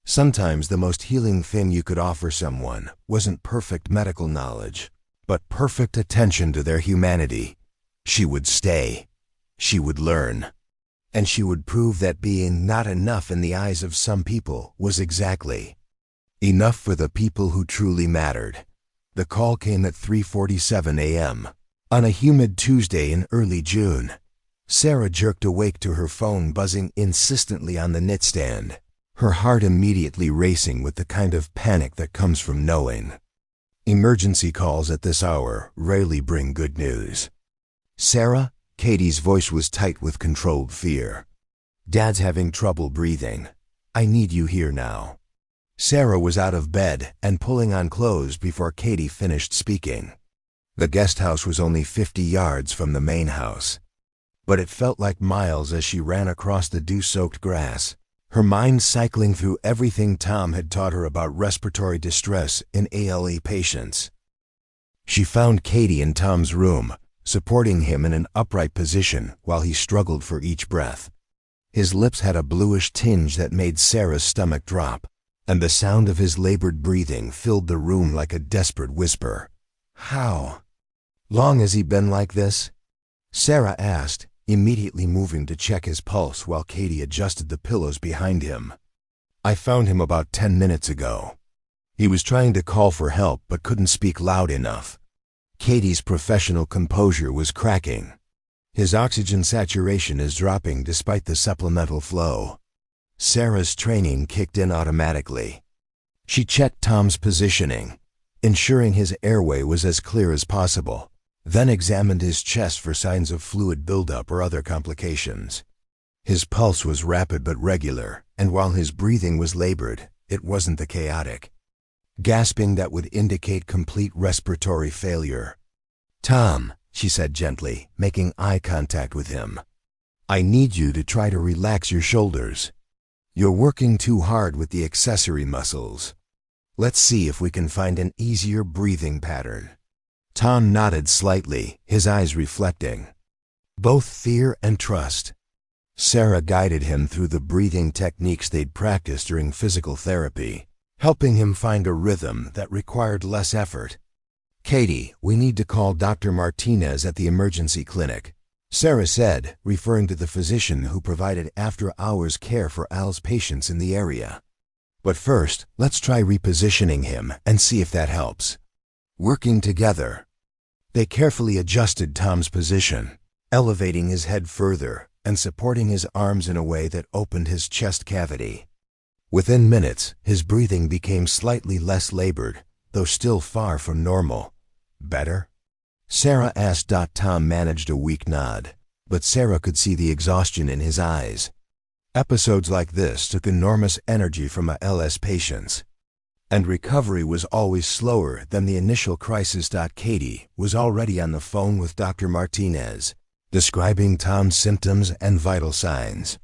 Sometimes the most healing thing you could offer someone wasn't perfect medical knowledge, but perfect attention to their humanity. She would stay, she would learn, and she would prove that being not enough in the eyes of some people was exactly enough for the people who truly mattered. The call came at 3:47 a.m. on a humid Tuesday in early June. Sarah jerked awake to her phone buzzing insistently on the nightstand, her heart immediately racing with the kind of panic that comes from knowing emergency calls at this hour rarely bring good news. Sarah? Katie's voice was tight with controlled fear. Dad's having trouble breathing. I need you here now. Sarah was out of bed and pulling on clothes before Katie finished speaking. The guest house was only 50 yards from the main house, but it felt like miles as she ran across the dew-soaked grass, her mind cycling through everything Tom had taught her about respiratory distress in ALE patients. She found Katie in Tom's room, supporting him in an upright position while he struggled for each breath. His lips had a bluish tinge that made Sarah's stomach drop, and the sound of his labored breathing filled the room like a desperate whisper. How long has he been like this? Sarah asked, immediately moving to check his pulse while Katie adjusted the pillows behind him. I found him about 10 minutes ago. He was trying to call for help but couldn't speak loud enough. Katie's professional composure was cracking. His oxygen saturation is dropping despite the supplemental flow. Sarah's training kicked in automatically. She checked Tom's positioning, ensuring his airway was as clear as possible, then examined his chest for signs of fluid buildup or other complications. His pulse was rapid but regular, and while his breathing was labored, it wasn't the chaotic gasping that would indicate complete respiratory failure. Tom, she said gently, making eye contact with him, I need you to try to relax your shoulders. You're working too hard with the accessory muscles. Let's see if we can find an easier breathing pattern. Tom nodded slightly, his eyes reflecting both fear and trust. Sarah guided him through the breathing techniques they'd practiced during physical therapy, helping him find a rhythm that required less effort. Katie, we need to call Dr. Martinez at the emergency clinic, Sarah said, referring to the physician who provided after-hours care for Al's patients in the area. But first, let's try repositioning him and see if that helps. Working together, they carefully adjusted Tom's position, elevating his head further and supporting his arms in a way that opened his chest cavity. Within minutes, his breathing became slightly less labored, though still far from normal. Better? Sarah asked. Tom managed a weak nod, but Sarah could see the exhaustion in his eyes. Episodes like this took enormous energy from ALS patients, and recovery was always slower than the initial crisis. Katie was already on the phone with Dr. Martinez, describing Tom's symptoms and vital signs.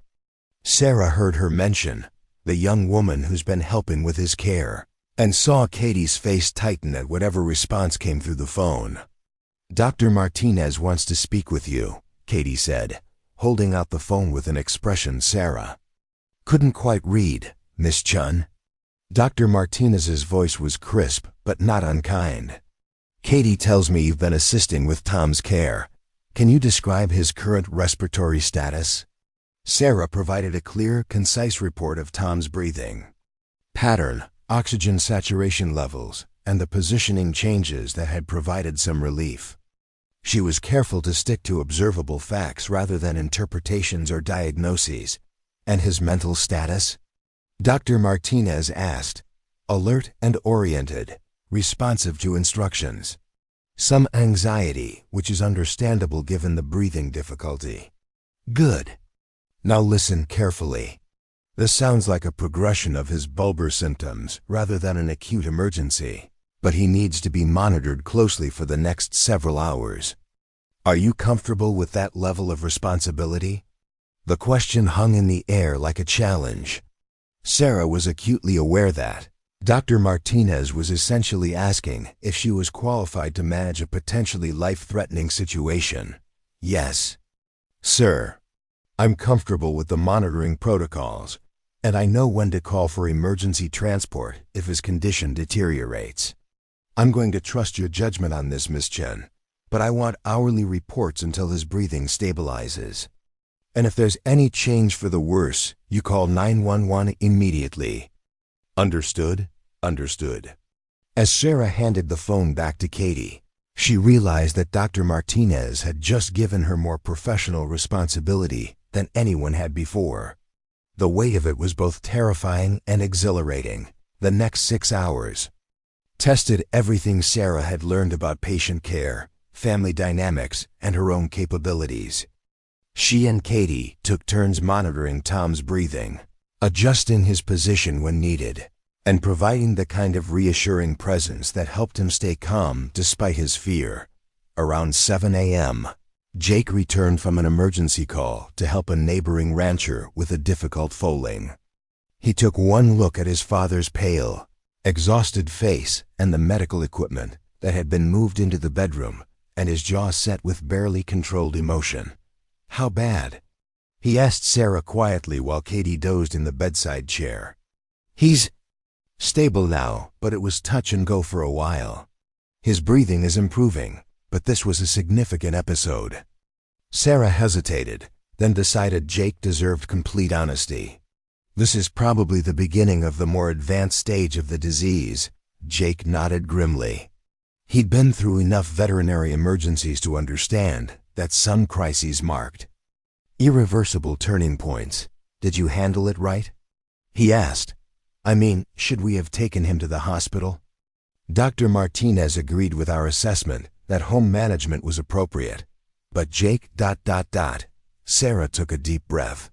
Sarah heard her mention the young woman who's been helping with his care, and saw Katie's face tighten at whatever response came through the phone. Dr. Martinez wants to speak with you, Katie said, holding out the phone with an expression. Sarah Couldn't quite read, Miss Chun. Dr. Martinez's voice was crisp, but not unkind. Katie tells me you've been assisting with Tom's care. Can you describe his current respiratory status? Sarah provided a clear, concise report of Tom's breathing pattern, oxygen saturation levels, and the positioning changes that had provided some relief. She was careful to stick to observable facts rather than interpretations or diagnoses. And his mental status? Dr. Martinez asked. Alert and oriented, responsive to instructions. Some anxiety, which is understandable given the breathing difficulty. Good. Now listen carefully. This sounds like a progression of his bulbar symptoms rather than an acute emergency, but he needs to be monitored closely for the next several hours. Are you comfortable with that level of responsibility? The question hung in the air like a challenge. Sarah was acutely aware that Dr. Martinez was essentially asking if she was qualified to manage a potentially life-threatening situation. Yes. Sir, I'm comfortable with the monitoring protocols, and I know when to call for emergency transport if his condition deteriorates. I'm going to trust your judgment on this, Miss Chen, but I want hourly reports until his breathing stabilizes. And if there's any change for the worse, you call 911 immediately. Understood? Understood. As Sarah handed the phone back to Katie, she realized that Dr. Martinez had just given her more professional responsibility than anyone had before. The weight of it was both terrifying and exhilarating. The next 6 hours tested everything Sarah had learned about patient care, family dynamics, and her own capabilities. She and Katie took turns monitoring Tom's breathing, adjusting his position when needed, and providing the kind of reassuring presence that helped him stay calm despite his fear. Around 7 a.m., Jake returned from an emergency call to help a neighboring rancher with a difficult foaling. He took one look at his father's pale, exhausted face and the medical equipment that had been moved into the bedroom, and his jaw set with barely controlled emotion. How bad? He asked Sarah quietly while Katie dozed in the bedside chair. He's stable now, but it was touch and go for a while. His breathing is improving, but this was a significant episode. Sarah hesitated, then decided Jake deserved complete honesty. This is probably the beginning of the more advanced stage of the disease. Jake nodded grimly. He'd been through enough veterinary emergencies to understand that some crises marked irreversible turning points. Did you handle it right? He asked. I mean, should we have taken him to the hospital? Dr. Martinez agreed with our assessment that home management was appropriate. But Jake... Sarah took a deep breath.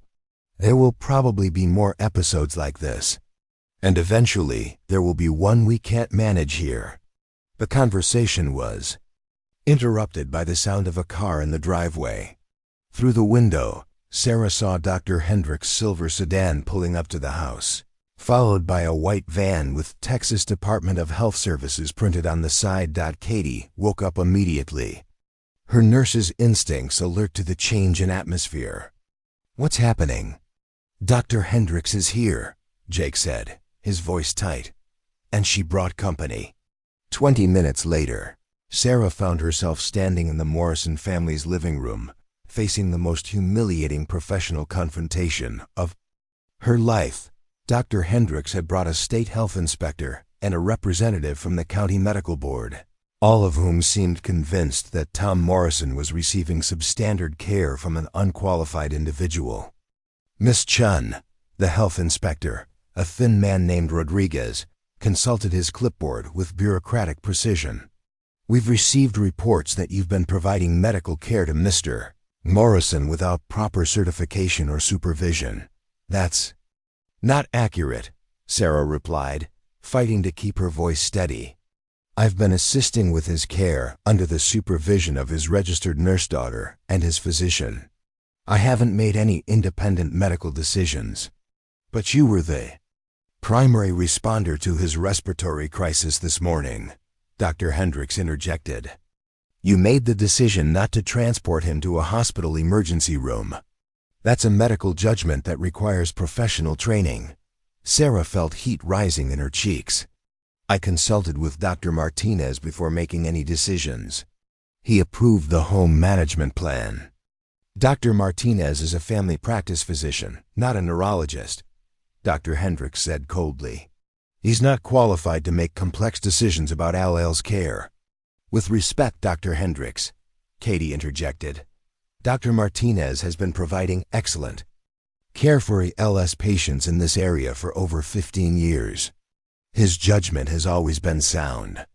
There will probably be more episodes like this. And eventually, there will be one we can't manage here. The conversation was interrupted by the sound of a car in the driveway. Through the window, Sarah saw Dr. Hendrick's silver sedan pulling up to the house, followed by a white van with Texas Department of Health Services printed on the side. Katie woke up immediately, her nurse's instincts alert to the change in atmosphere. What's happening? Dr. Hendricks is here, Jake said, his voice tight. And she brought company. 20 minutes later, Sarah found herself standing in the Morrison family's living room, facing the most humiliating professional confrontation of her life. Dr. Hendricks had brought a state health inspector and a representative from the county medical board, all of whom seemed convinced that Tom Morrison was receiving substandard care from an unqualified individual. Miss Chun, the health inspector, a thin man named Rodriguez, consulted his clipboard with bureaucratic precision. We've received reports that you've been providing medical care to Mr. Morrison without proper certification or supervision. That's not accurate, Sarah replied, fighting to keep her voice steady. I've been assisting with his care under the supervision of his registered nurse daughter and his physician. I haven't made any independent medical decisions. But you were the primary responder to his respiratory crisis this morning, Dr. Hendricks interjected. You made the decision not to transport him to a hospital emergency room. That's a medical judgment that requires professional training. Sarah felt heat rising in her cheeks. I consulted with Dr. Martinez before making any decisions. He approved the home management plan. Dr. Martinez is a family practice physician, not a neurologist, Dr. Hendricks said coldly. He's not qualified to make complex decisions about Al-El's care. With respect, Dr. Hendricks, Katie interjected, Dr. Martinez has been providing excellent care for ALS patients in this area for over 15 years. His judgment has always been sound.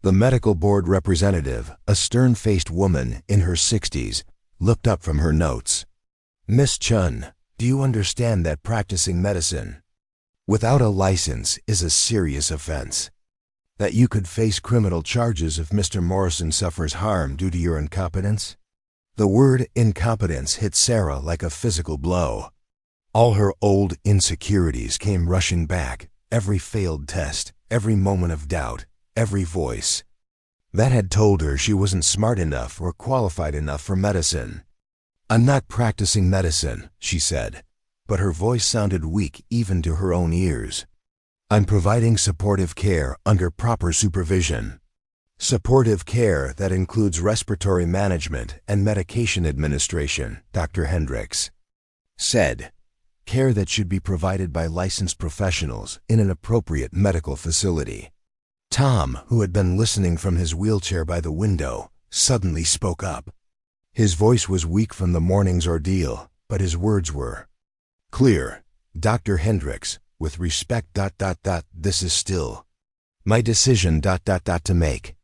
The medical board representative, a stern-faced woman in her 60s, looked up from her notes. Miss Chun, do you understand that practicing medicine without a license is a serious offense? That you could face criminal charges if Mr. Morrison suffers harm due to your incompetence? The word incompetence hit Sarah like a physical blow. All her old insecurities came rushing back, every failed test, every moment of doubt, every voice that had told her she wasn't smart enough or qualified enough for medicine. I'm not practicing medicine, she said, but her voice sounded weak even to her own ears. I'm providing supportive care under proper supervision. Supportive care that includes respiratory management and medication administration, Dr. Hendricks said. Care that should be provided by licensed professionals in an appropriate medical facility. Tom, who had been listening from his wheelchair by the window, suddenly spoke up. His voice was weak from the morning's ordeal, but his words were clear. Dr. Hendricks, with respect, this is still my decision, to make.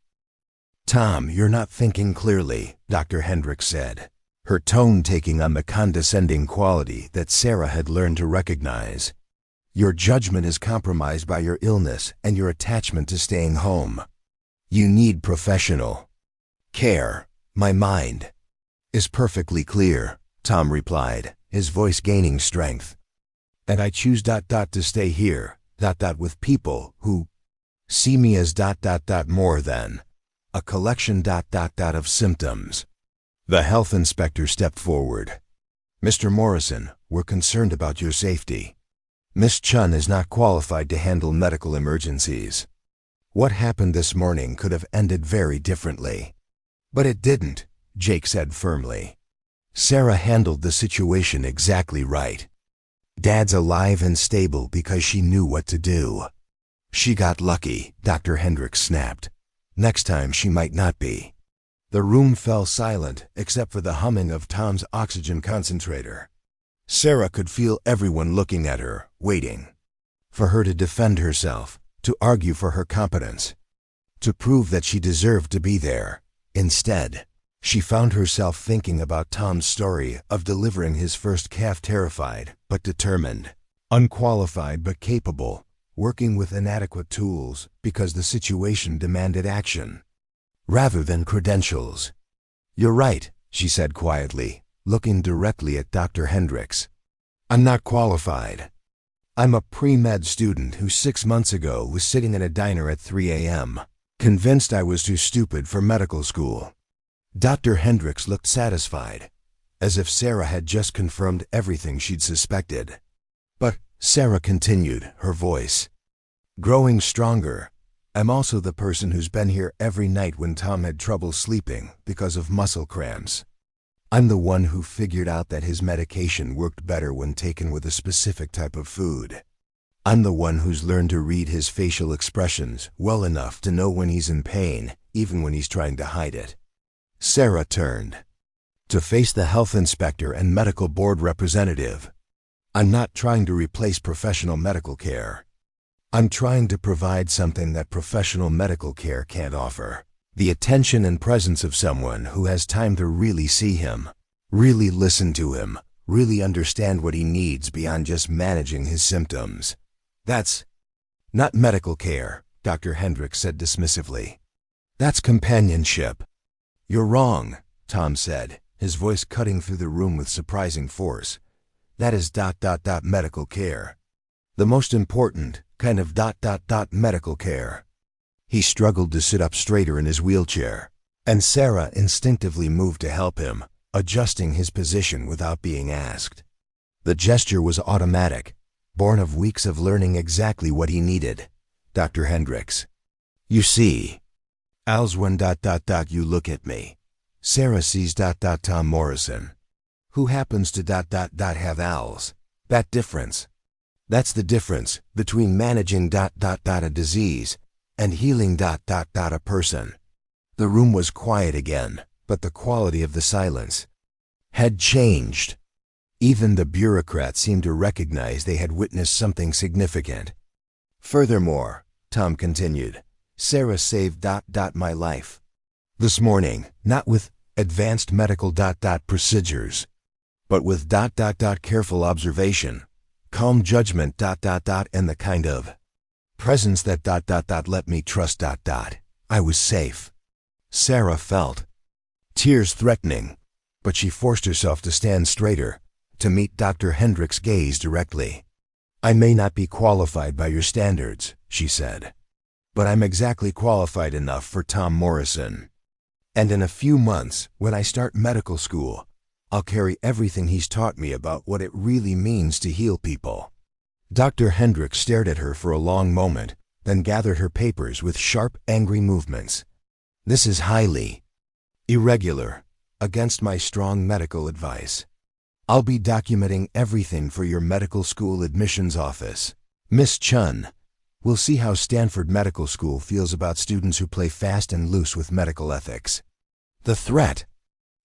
Tom, you're not thinking clearly, Dr. Hendricks said, her tone taking on the condescending quality that Sarah had learned to recognize. Your judgment is compromised by your illness and your attachment to staying home. You need professional care. My mind is perfectly clear, Tom replied, his voice gaining strength. And I choose to stay here, with people who see me as more than a collection of symptoms. The health inspector stepped forward. Mr. Morrison, we're concerned about your safety. Miss Chun is not qualified to handle medical emergencies. What happened this morning could have ended very differently. But it didn't, Jake said firmly. Sarah handled the situation exactly right. Dad's alive and stable because she knew what to do. She got lucky, Dr. Hendricks snapped. Next time she might not be. The room fell silent except for the humming of Tom's oxygen concentrator. Sarah could feel everyone looking at her, waiting for her to defend herself, to argue for her competence, to prove that she deserved to be there. Instead, she found herself thinking about Tom's story of delivering his first calf, terrified but determined, unqualified but capable, working with inadequate tools because the situation demanded action rather than credentials. You're right, she said quietly, looking directly at Dr. Hendricks. I'm not qualified. I'm a pre-med student who 6 months ago was sitting in a diner at 3 a.m., convinced I was too stupid for medical school. Dr. Hendricks looked satisfied, as if Sarah had just confirmed everything she'd suspected. But Sarah continued, her voice growing stronger. I'm also the person who's been here every night when Tom had trouble sleeping because of muscle cramps. I'm the one who figured out that his medication worked better when taken with a specific type of food. I'm the one who's learned to read his facial expressions well enough to know when he's in pain, even when he's trying to hide it. Sarah turned to face the health inspector and medical board representative. I'm not trying to replace professional medical care. I'm trying to provide something that professional medical care can't offer. The attention and presence of someone who has time to really see him, really listen to him, really understand what he needs beyond just managing his symptoms. That's not medical care, Dr. Hendricks said dismissively. That's companionship. You're wrong, Tom said, his voice cutting through the room with surprising force. That is medical care. The most important kind of medical care. He struggled to sit up straighter in his wheelchair, and Sarah instinctively moved to help him, adjusting his position without being asked. The gesture was automatic, born of weeks of learning exactly what he needed. Dr. Hendricks. You see, Al's when ... you look at me. Sarah sees ... Tom Morrison. Who happens to ... have Al's. That difference. That's the difference between managing ... a disease and healing ... a person. The room was quiet again, but the quality of the silence had changed. Even the bureaucrats seemed to recognize they had witnessed something significant. Furthermore, Tom continued, Sarah saved ... my life. This morning, not with advanced medical ... procedures, but with ... careful observation, calm judgment ... and the kind of presence that ... let me trust ... I was safe. Sarah felt tears threatening, but she forced herself to stand straighter, to meet Dr. Hendricks' gaze directly. I may not be qualified by your standards, she said, but I'm exactly qualified enough for Tom Morrison. And in a few months, when I start medical school, I'll carry everything he's taught me about what it really means to heal people. Dr. Hendricks stared at her for a long moment, then gathered her papers with sharp, angry movements. This is highly irregular, against my strong medical advice. I'll be documenting everything for your medical school admissions office. Miss Chun, we'll see how Stanford Medical School feels about students who play fast and loose with medical ethics. The threat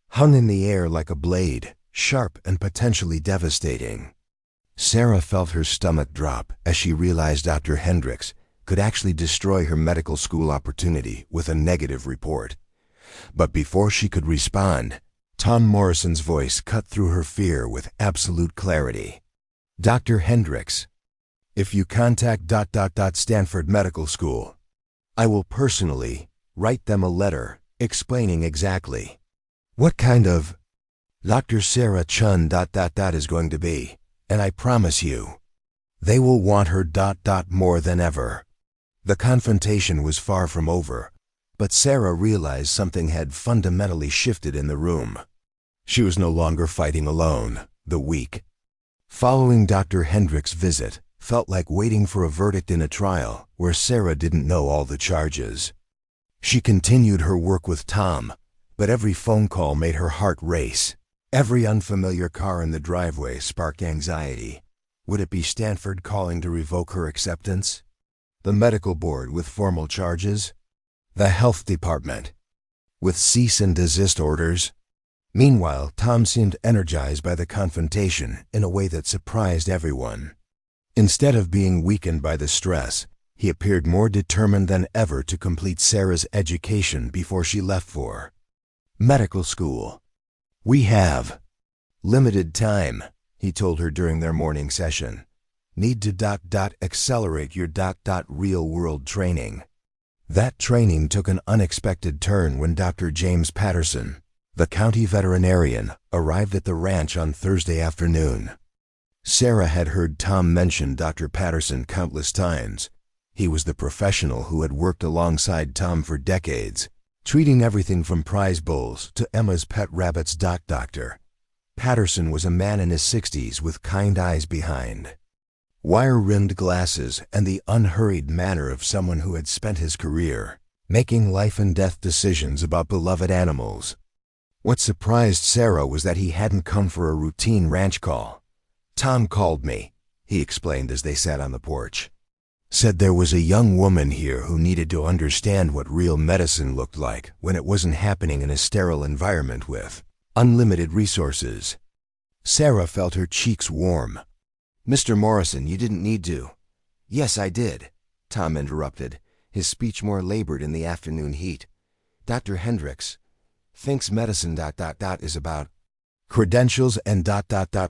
hung in the air like a blade, sharp and potentially devastating. Sarah felt her stomach drop as she realized Dr. Hendricks could actually destroy her medical school opportunity with a negative report. But before she could respond, Tom Morrison's voice cut through her fear with absolute clarity. Dr. Hendricks, if you contact ... Stanford Medical School, I will personally write them a letter explaining exactly what kind of Dr. Sarah Chun ... is going to be, and I promise you, they will want her ... more than ever. The confrontation was far from over, but Sarah realized something had fundamentally shifted in the room. She was no longer fighting alone. The week following Dr. Hendricks' visit felt like waiting for a verdict in a trial where Sarah didn't know all the charges. She continued her work with Tom, but every phone call made her heart race. Every unfamiliar car in the driveway sparked anxiety. Would it be Stanford calling to revoke her acceptance? The medical board with formal charges? The health department with cease and desist orders? Meanwhile, Tom seemed energized by the confrontation in a way that surprised everyone. Instead of being weakened by the stress, he appeared more determined than ever to complete Sarah's education before she left for medical school. We have limited time, he told her during their morning session. Need to ... accelerate your ... real-world training. That training took an unexpected turn when Dr. James Patterson, the county veterinarian, arrived at the ranch on Thursday afternoon. Sarah had heard Tom mention Dr. Patterson countless times. He was the professional who had worked alongside Tom for decades, treating everything from prize bulls to Emma's pet rabbits. Doctor Patterson was a man in his 60s with kind eyes behind wire-rimmed glasses and the unhurried manner of someone who had spent his career making life-and-death decisions about beloved animals. What surprised Sarah was that he hadn't come for a routine ranch call. Tom called me, he explained as they sat on the porch. Said there was a young woman here who needed to understand what real medicine looked like when it wasn't happening in a sterile environment with unlimited resources. Sarah felt her cheeks warm. Mr. Morrison, you didn't need to. Yes, I did, Tom interrupted, his speech more labored in the afternoon heat. Dr. Hendricks thinks medicine ... is about credentials and ...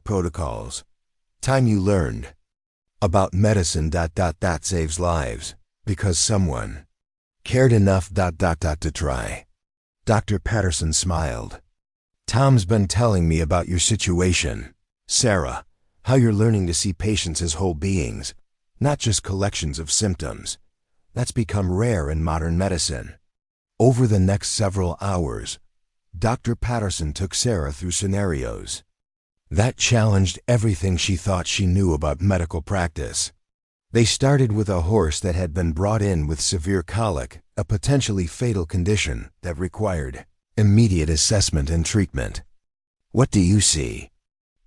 protocols. Time you learned about medicine ... saves lives, because someone cared enough ... to try. Dr. Patterson smiled. Tom's been telling me about your situation, Sarah, how you're learning to see patients as whole beings, not just collections of symptoms. That's become rare in modern medicine. Over the next several hours, Dr. Patterson took Sarah through scenarios that challenged everything she thought she knew about medical practice. They started with a horse that had been brought in with severe colic, a potentially fatal condition that required immediate assessment and treatment. "What do you see?"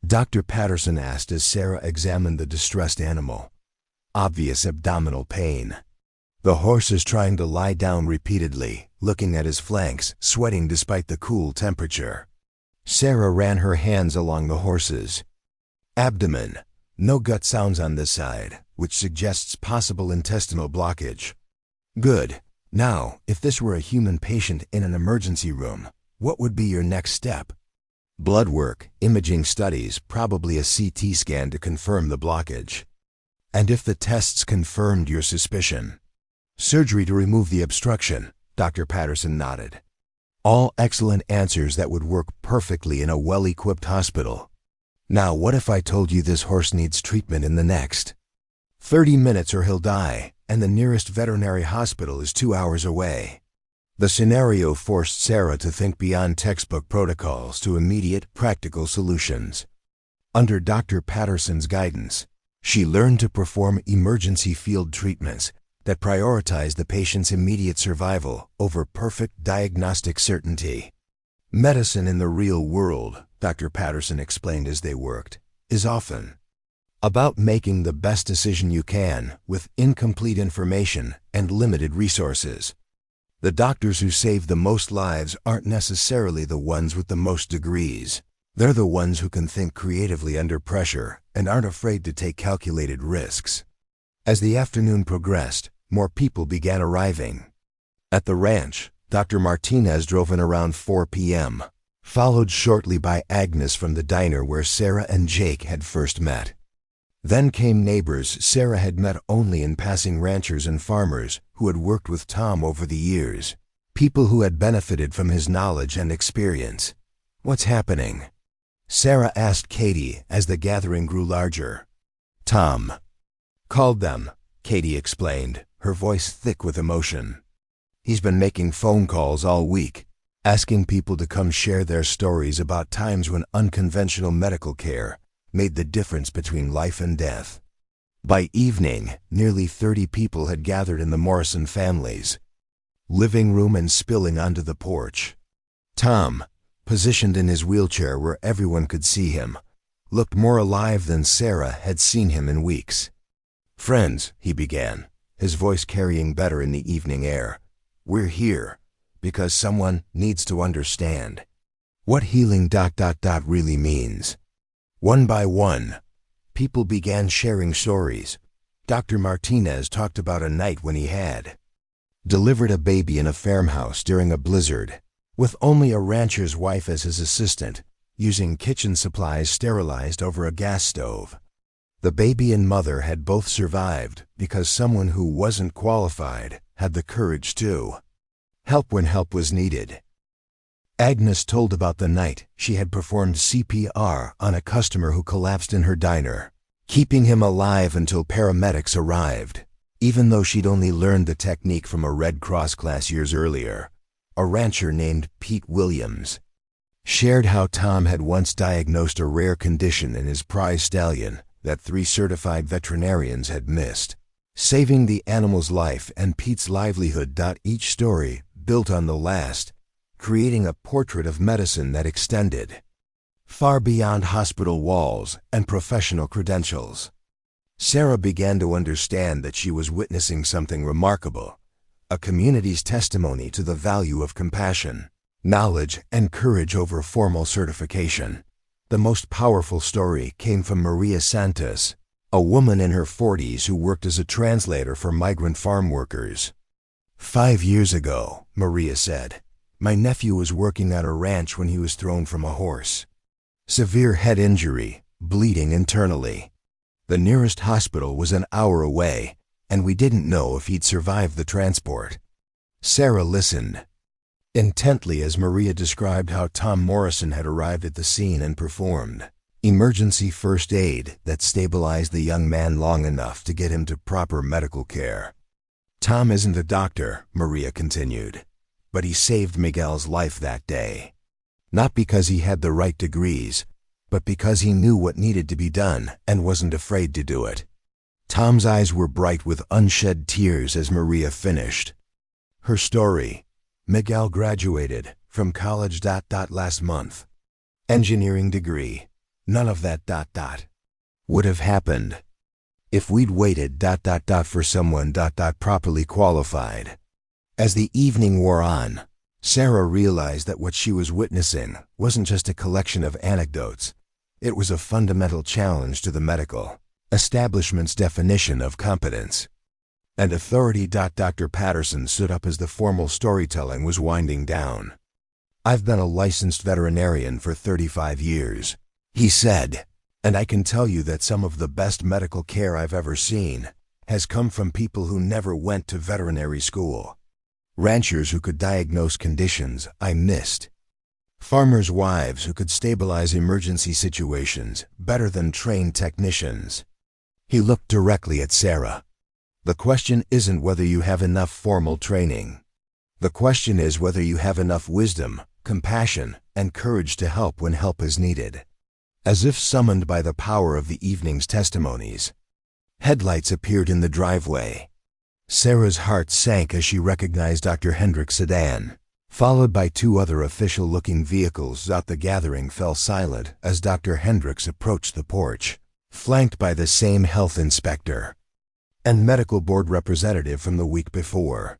Dr. Patterson asked as Sarah examined the distressed animal. "Obvious abdominal pain. The horse is trying to lie down repeatedly, looking at his flanks, sweating despite the cool temperature." Sarah ran her hands along the horse's abdomen. No gut sounds on this side, which suggests possible intestinal blockage. "Good. Now, if this were a human patient in an emergency room, what would be your next step?" "Blood work, imaging studies, probably a CT scan to confirm the blockage." "And if the tests confirmed your suspicion?" "Surgery to remove the obstruction," Dr. Patterson nodded. All excellent answers that would work perfectly in a well-equipped hospital. "Now what if I told you this horse needs treatment in the next 30 minutes or he'll die, and the nearest veterinary hospital is 2 hours away?" The scenario forced Sarah to think beyond textbook protocols to immediate, practical solutions. Under Dr. Patterson's guidance, she learned to perform emergency field treatments that prioritize the patient's immediate survival over perfect diagnostic certainty. "Medicine in the real world," Dr. Patterson explained as they worked, "is often about making the best decision you can with incomplete information and limited resources. The doctors who save the most lives aren't necessarily the ones with the most degrees. They're the ones who can think creatively under pressure and aren't afraid to take calculated risks." As the afternoon progressed, more people began arriving. At the ranch, Dr. Martinez drove in around 4 p.m., followed shortly by Agnes from the diner where Sarah and Jake had first met. Then came neighbors Sarah had met only in passing, ranchers and farmers who had worked with Tom over the years, people who had benefited from his knowledge and experience. "What's happening?" Sarah asked Katie as the gathering grew larger. "Tom called them," Katie explained, her voice thick with emotion. "He's been making phone calls all week, asking people to come share their stories about times when unconventional medical care made the difference between life and death." By evening, nearly 30 people had gathered in the Morrison family's living room and spilling onto the porch. Tom, positioned in his wheelchair where everyone could see him, looked more alive than Sarah had seen him in weeks. "Friends," he began, his voice carrying better in the evening air, "we're here because someone needs to understand what healing ... really means." One by one, people began sharing stories. Dr. Martinez talked about a night when he had delivered a baby in a farmhouse during a blizzard, with only a rancher's wife as his assistant, using kitchen supplies sterilized over a gas stove. The baby and mother had both survived because someone who wasn't qualified had the courage to help when help was needed. Agnes told about the night she had performed CPR on a customer who collapsed in her diner, keeping him alive until paramedics arrived, even though she'd only learned the technique from a Red Cross class years earlier. A rancher named Pete Williams shared how Tom had once diagnosed a rare condition in his prize stallion that 3 certified veterinarians had missed, saving the animal's life and Pete's livelihood. Each story built on the last, creating a portrait of medicine that extended far beyond hospital walls and professional credentials. Sarah began to understand that she was witnessing something remarkable, a community's testimony to the value of compassion, knowledge, and courage over formal certification. The most powerful story came from Maria Santos, a woman in her 40s who worked as a translator for migrant farm workers. 5 years ago, Maria said, my nephew was working at a ranch when he was thrown from a horse. Severe head injury, bleeding internally. The nearest hospital was an hour away, and we didn't know if he'd survive the transport. Sarah listened intently as Maria described how Tom Morrison had arrived at the scene and performed emergency first aid that stabilized the young man long enough to get him to proper medical care. Tom isn't a doctor, Maria continued, but he saved Miguel's life that day. Not because he had the right degrees, but because he knew what needed to be done and wasn't afraid to do it. Tom's eyes were bright with unshed tears as Maria finished. Her story: Miguel graduated from college last month. Engineering degree. None of that would have happened if we'd waited for someone properly qualified. As the evening wore on, Sarah realized that what she was witnessing wasn't just a collection of anecdotes. It was a fundamental challenge to the medical establishment's definition of competence and authority. Dr. Patterson stood up as the formal storytelling was winding down. "I've been a licensed veterinarian for 35 years, he said, and I can tell you that some of the best medical care I've ever seen has come from people who never went to veterinary school. Ranchers who could diagnose conditions I missed. Farmers' wives who could stabilize emergency situations better than trained technicians." He looked directly at Sarah. "The question isn't whether you have enough formal training. The question is whether you have enough wisdom, compassion, and courage to help when help is needed." As if summoned by the power of the evening's testimonies, headlights appeared in the driveway. Sarah's heart sank as she recognized Dr. Hendrick's sedan, followed by two other official-looking vehicles. The gathering fell silent as Dr. Hendricks approached the porch, flanked by the same health inspector and medical board representative from the week before.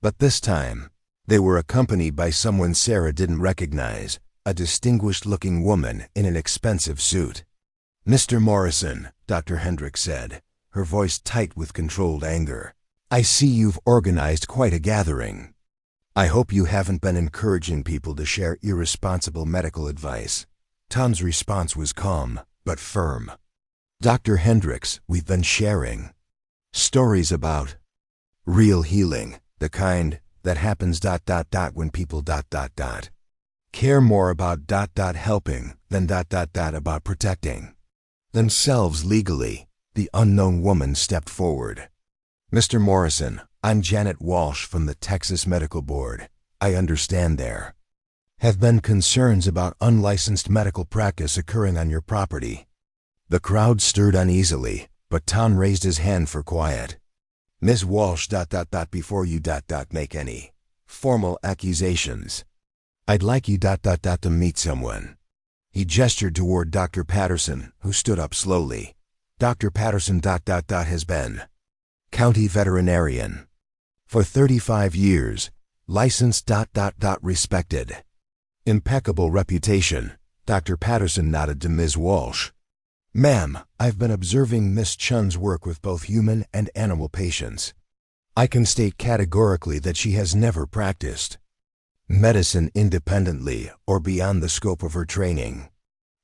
But this time, they were accompanied by someone Sarah didn't recognize, a distinguished-looking woman in an expensive suit. "Mr. Morrison," Dr. Hendricks said, her voice tight with controlled anger, "I see you've organized quite a gathering. I hope you haven't been encouraging people to share irresponsible medical advice." Tom's response was calm, but firm. "Dr. Hendricks, we've been sharing stories about real healing, the kind that happens when people care more about helping than about protecting themselves legally." The unknown woman stepped forward. "Mr. Morrison, I'm Janet Walsh from the Texas Medical Board. I understand there have been concerns about unlicensed medical practice occurring on your property." The crowd stirred uneasily, but Tom raised his hand for quiet. "Ms. Walsh, before you make any formal accusations, I'd like you to meet someone." He gestured toward Dr. Patterson, who stood up slowly. Dr. Patterson has been county veterinarian for 35 years, licensed respected. Impeccable reputation. Dr. Patterson nodded to Ms. Walsh. "Ma'am, I've been observing Miss Chun's work with both human and animal patients. I can state categorically that she has never practiced medicine independently or beyond the scope of her training.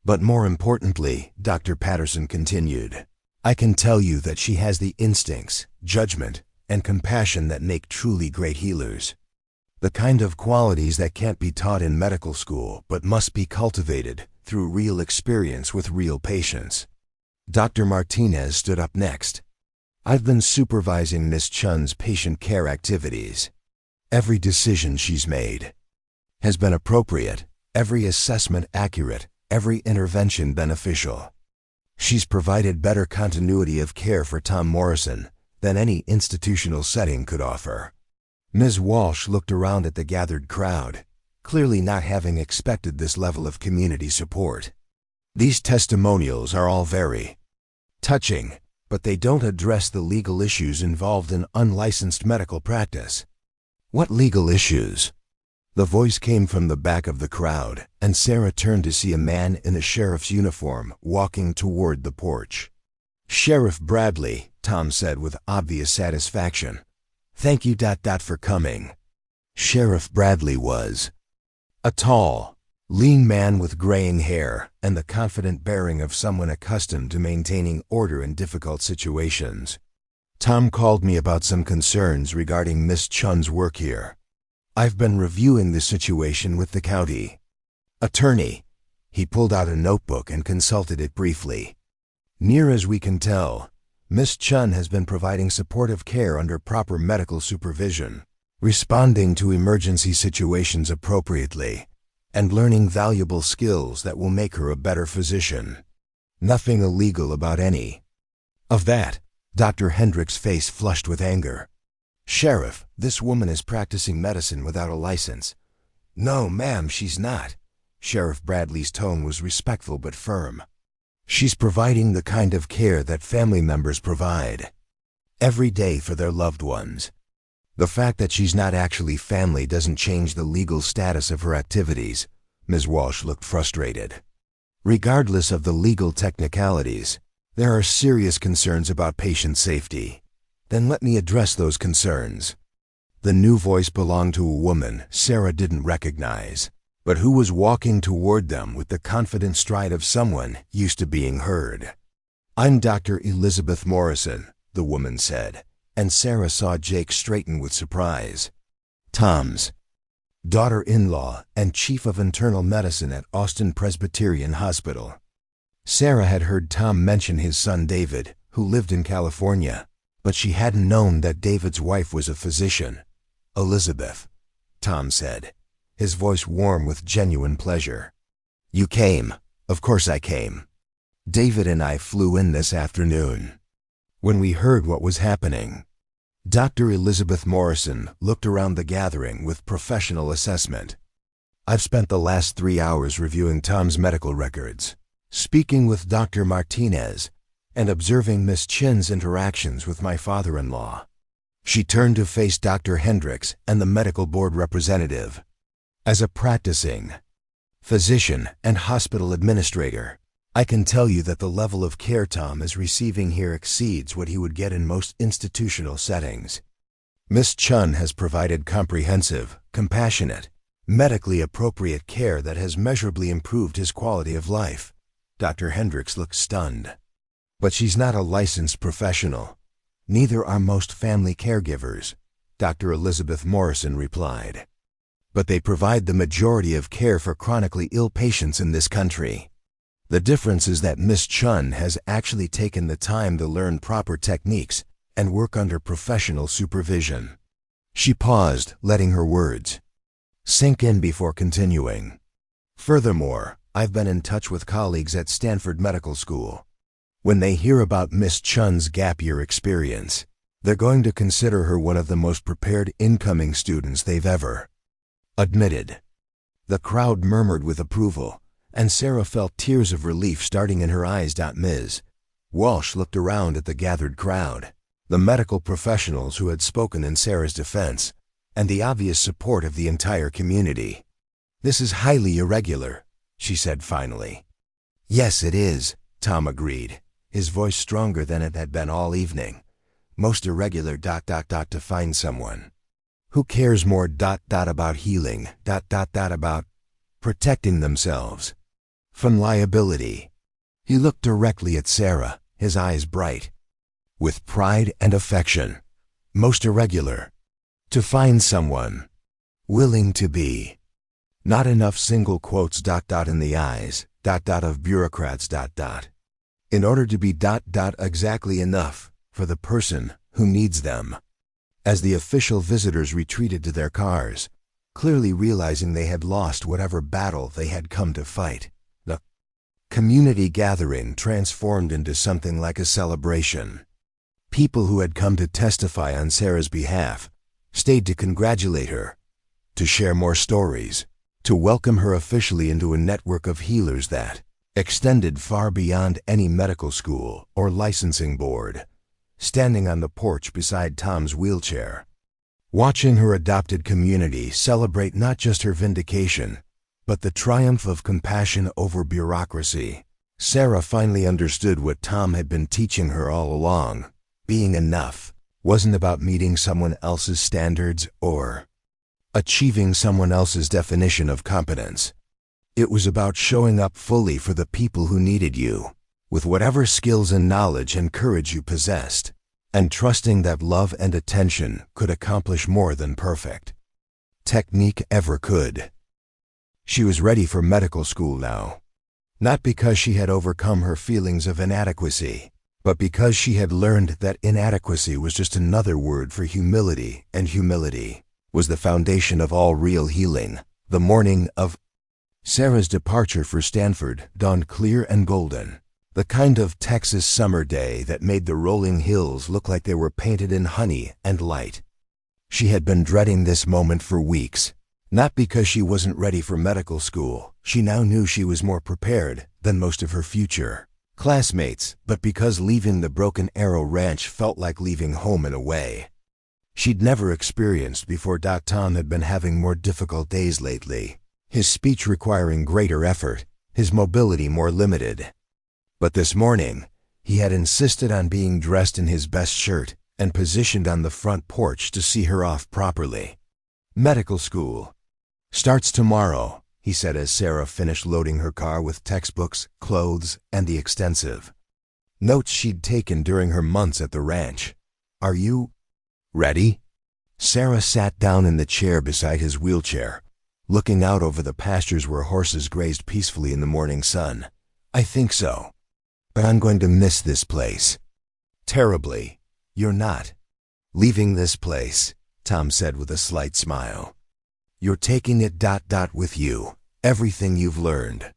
But more importantly," Dr. Patterson continued, "I can tell you that she has the instincts, judgment, and compassion that make truly great healers. The kind of qualities that can't be taught in medical school but must be cultivated through real experience with real patients." Dr. Martinez stood up next. "I've been supervising Miss Chun's patient care activities. Every decision she's made has been appropriate, every assessment accurate, every intervention beneficial. She's provided better continuity of care for Tom Morrison than any institutional setting could offer." Ms. Walsh looked around at the gathered crowd, clearly not having expected this level of community support. "These testimonials are all very touching, but they don't address the legal issues involved in unlicensed medical practice." "What legal issues?" The voice came from the back of the crowd, and Sarah turned to see a man in a sheriff's uniform walking toward the porch. "Sheriff Bradley," Tom said with obvious satisfaction. "Thank you for coming." Sheriff Bradley was a tall, lean man with graying hair and the confident bearing of someone accustomed to maintaining order in difficult situations. "Tom called me about some concerns regarding Miss Chun's work here. I've been reviewing the situation with the county attorney." He pulled out a notebook and consulted it briefly. "Near as we can tell, Miss Chun has been providing supportive care under proper medical supervision, responding to emergency situations appropriately, and learning valuable skills that will make her a better physician. Nothing illegal about any of that. Dr. Hendricks' face flushed with anger. "Sheriff, this woman is practicing medicine without a license." "No, ma'am, she's not." Sheriff Bradley's tone was respectful but firm. "She's providing the kind of care that family members provide every day for their loved ones. The fact that she's not actually family doesn't change the legal status of her activities." Ms. Walsh looked frustrated. "Regardless of the legal technicalities, there are serious concerns about patient safety." "Then let me address those concerns." The new voice belonged to a woman Sarah didn't recognize, but who was walking toward them with the confident stride of someone used to being heard. "I'm Dr. Elizabeth Morrison," the woman said, and Sarah saw Jake straighten with surprise. "Tom's daughter-in-law and chief of internal medicine at Austin Presbyterian Hospital." Sarah had heard Tom mention his son David, who lived in California, but she hadn't known that David's wife was a physician. "Elizabeth," Tom said, his voice warm with genuine pleasure. "You came." "Of course I came. David and I flew in this afternoon when we heard what was happening." Dr. Elizabeth Morrison looked around the gathering with professional assessment. "I've spent the last 3 hours reviewing Tom's medical records, speaking with Dr. Martinez, and observing Miss Chin's interactions with my father-in-law." She turned to face Dr. Hendricks and the medical board representative. "As a practicing physician and hospital administrator, I can tell you that the level of care Tom is receiving here exceeds what he would get in most institutional settings. Miss Chun has provided comprehensive, compassionate, medically appropriate care that has measurably improved his quality of life." Dr. Hendricks looked stunned. "But she's not a licensed professional. Neither are most family caregivers," Dr. Elizabeth Morrison replied. "But they provide the majority of care for chronically ill patients in this country. The difference is that Miss Chun has actually taken the time to learn proper techniques and work under professional supervision." She paused, letting her words sink in before continuing. "Furthermore, I've been in touch with colleagues at Stanford Medical School. When they hear about Miss Chun's gap year experience, they're going to consider her one of the most prepared incoming students they've ever admitted." The crowd murmured with approval, and Sarah felt tears of relief starting in her eyes. Ms. Walsh looked around at the gathered crowd, the medical professionals who had spoken in Sarah's defense, and the obvious support of the entire community. "This is highly irregular," she said finally. "Yes, it is," Tom agreed, his voice stronger than it had been all evening. "Most irregular ... to find someone who cares more ... about healing ... about protecting themselves from liability." He looked directly at Sarah, his eyes bright with pride and affection. "Most irregular. To find someone willing to be..." Not enough single quotes ... in the eyes ... of bureaucrats ... in order to be ... exactly enough for the person who needs them. As the official visitors retreated to their cars, clearly realizing they had lost whatever battle they had come to fight, the community gathering transformed into something like a celebration. People who had come to testify on Sarah's behalf stayed to congratulate her, to share more stories, to welcome her officially into a network of healers that extended far beyond any medical school or licensing board. Standing on the porch beside Tom's wheelchair, watching her adopted community celebrate not just her vindication, but the triumph of compassion over bureaucracy, Sarah finally understood what Tom had been teaching her all along. Being enough wasn't about meeting someone else's standards or achieving someone else's definition of competence. It was about showing up fully for the people who needed you, with whatever skills and knowledge and courage you possessed, and trusting that love and attention could accomplish more than perfect technique ever could. She was ready for medical school now, not because she had overcome her feelings of inadequacy, but because she had learned that inadequacy was just another word for humility, and humility was the foundation of all real healing. The morning of Sarah's departure for Stanford dawned clear and golden, the kind of Texas summer day that made the rolling hills look like they were painted in honey and light. She had been dreading this moment for weeks, not because she wasn't ready for medical school. She now knew she was more prepared than most of her future classmates, but because leaving the Broken Arrow Ranch felt like leaving home in a way she'd never experienced before. Tom had been having more difficult days lately, his speech requiring greater effort, his mobility more limited. But this morning, he had insisted on being dressed in his best shirt and positioned on the front porch to see her off properly. Medical school starts tomorrow, he said as Sarah finished loading her car with textbooks, clothes, and the extensive notes she'd taken during her months at the ranch. Are you ready? Sarah sat down in the chair beside his wheelchair, looking out over the pastures where horses grazed peacefully in the morning sun. I think so. But I'm going to miss this place terribly. You're not leaving this place, Tom said with a slight smile. You're taking it with you, everything you've learned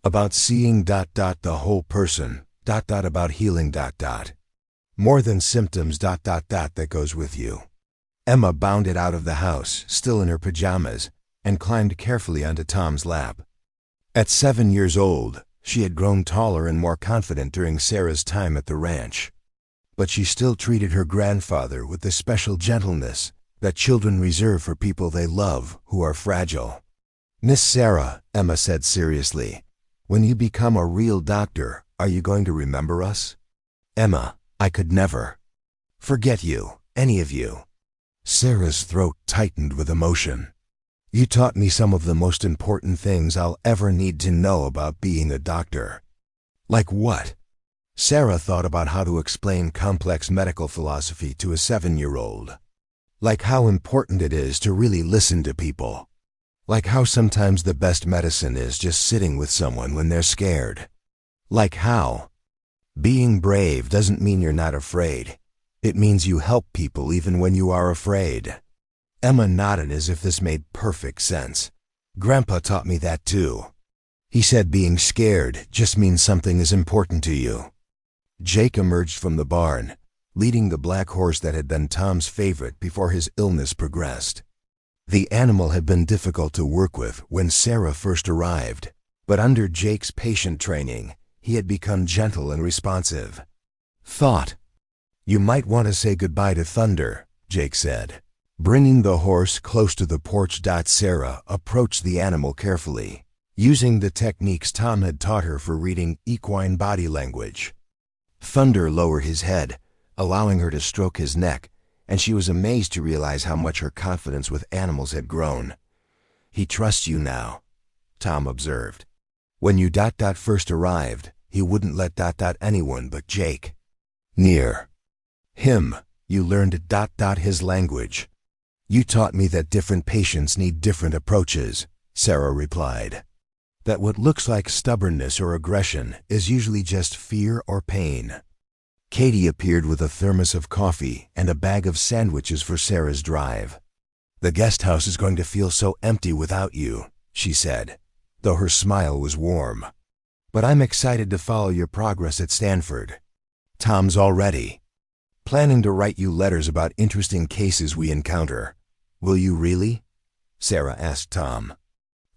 about seeing the whole person, about healing more than symptoms that goes with you. Emma bounded out of the house, still in her pajamas, and climbed carefully onto Tom's lap. At 7 years old, she had grown taller and more confident during Sarah's time at the ranch. But she still treated her grandfather with the special gentleness that children reserve for people they love who are fragile. Miss Sarah, Emma said seriously, when you become a real doctor, are you going to remember us? Emma, I could never forget you, any of you. Sarah's throat tightened with emotion. You taught me some of the most important things I'll ever need to know about being a doctor. Like what? Sarah thought about how to explain complex medical philosophy to a 7-year-old. Like how important it is to really listen to people. Like how sometimes the best medicine is just sitting with someone when they're scared. Like how being brave doesn't mean you're not afraid. It means you help people even when you are afraid. Emma nodded as if this made perfect sense. Grandpa taught me that too. He said being scared just means something is important to you. Jake emerged from the barn, leading the black horse that had been Tom's favorite before his illness progressed. The animal had been difficult to work with when Sarah first arrived, but under Jake's patient training, he had become gentle and responsive. You might want to say goodbye to Thunder, Jake said. Bringing the horse close to the porch. Sarah approached the animal carefully, using the techniques Tom had taught her for reading equine body language. Thunder lowered his head, allowing her to stroke his neck, and she was amazed to realize how much her confidence with animals had grown. He trusts you now, Tom observed. When you first arrived, he wouldn't let anyone but Jake near him. You learned his language. You taught me that different patients need different approaches, Sarah replied. That what looks like stubbornness or aggression is usually just fear or pain. Katie appeared with a thermos of coffee and a bag of sandwiches for Sarah's drive. The guest house is going to feel so empty without you, she said, though her smile was warm. But I'm excited to follow your progress at Stanford. Tom's already planning to write you letters about interesting cases we encounter. Will you really? Sarah asked Tom.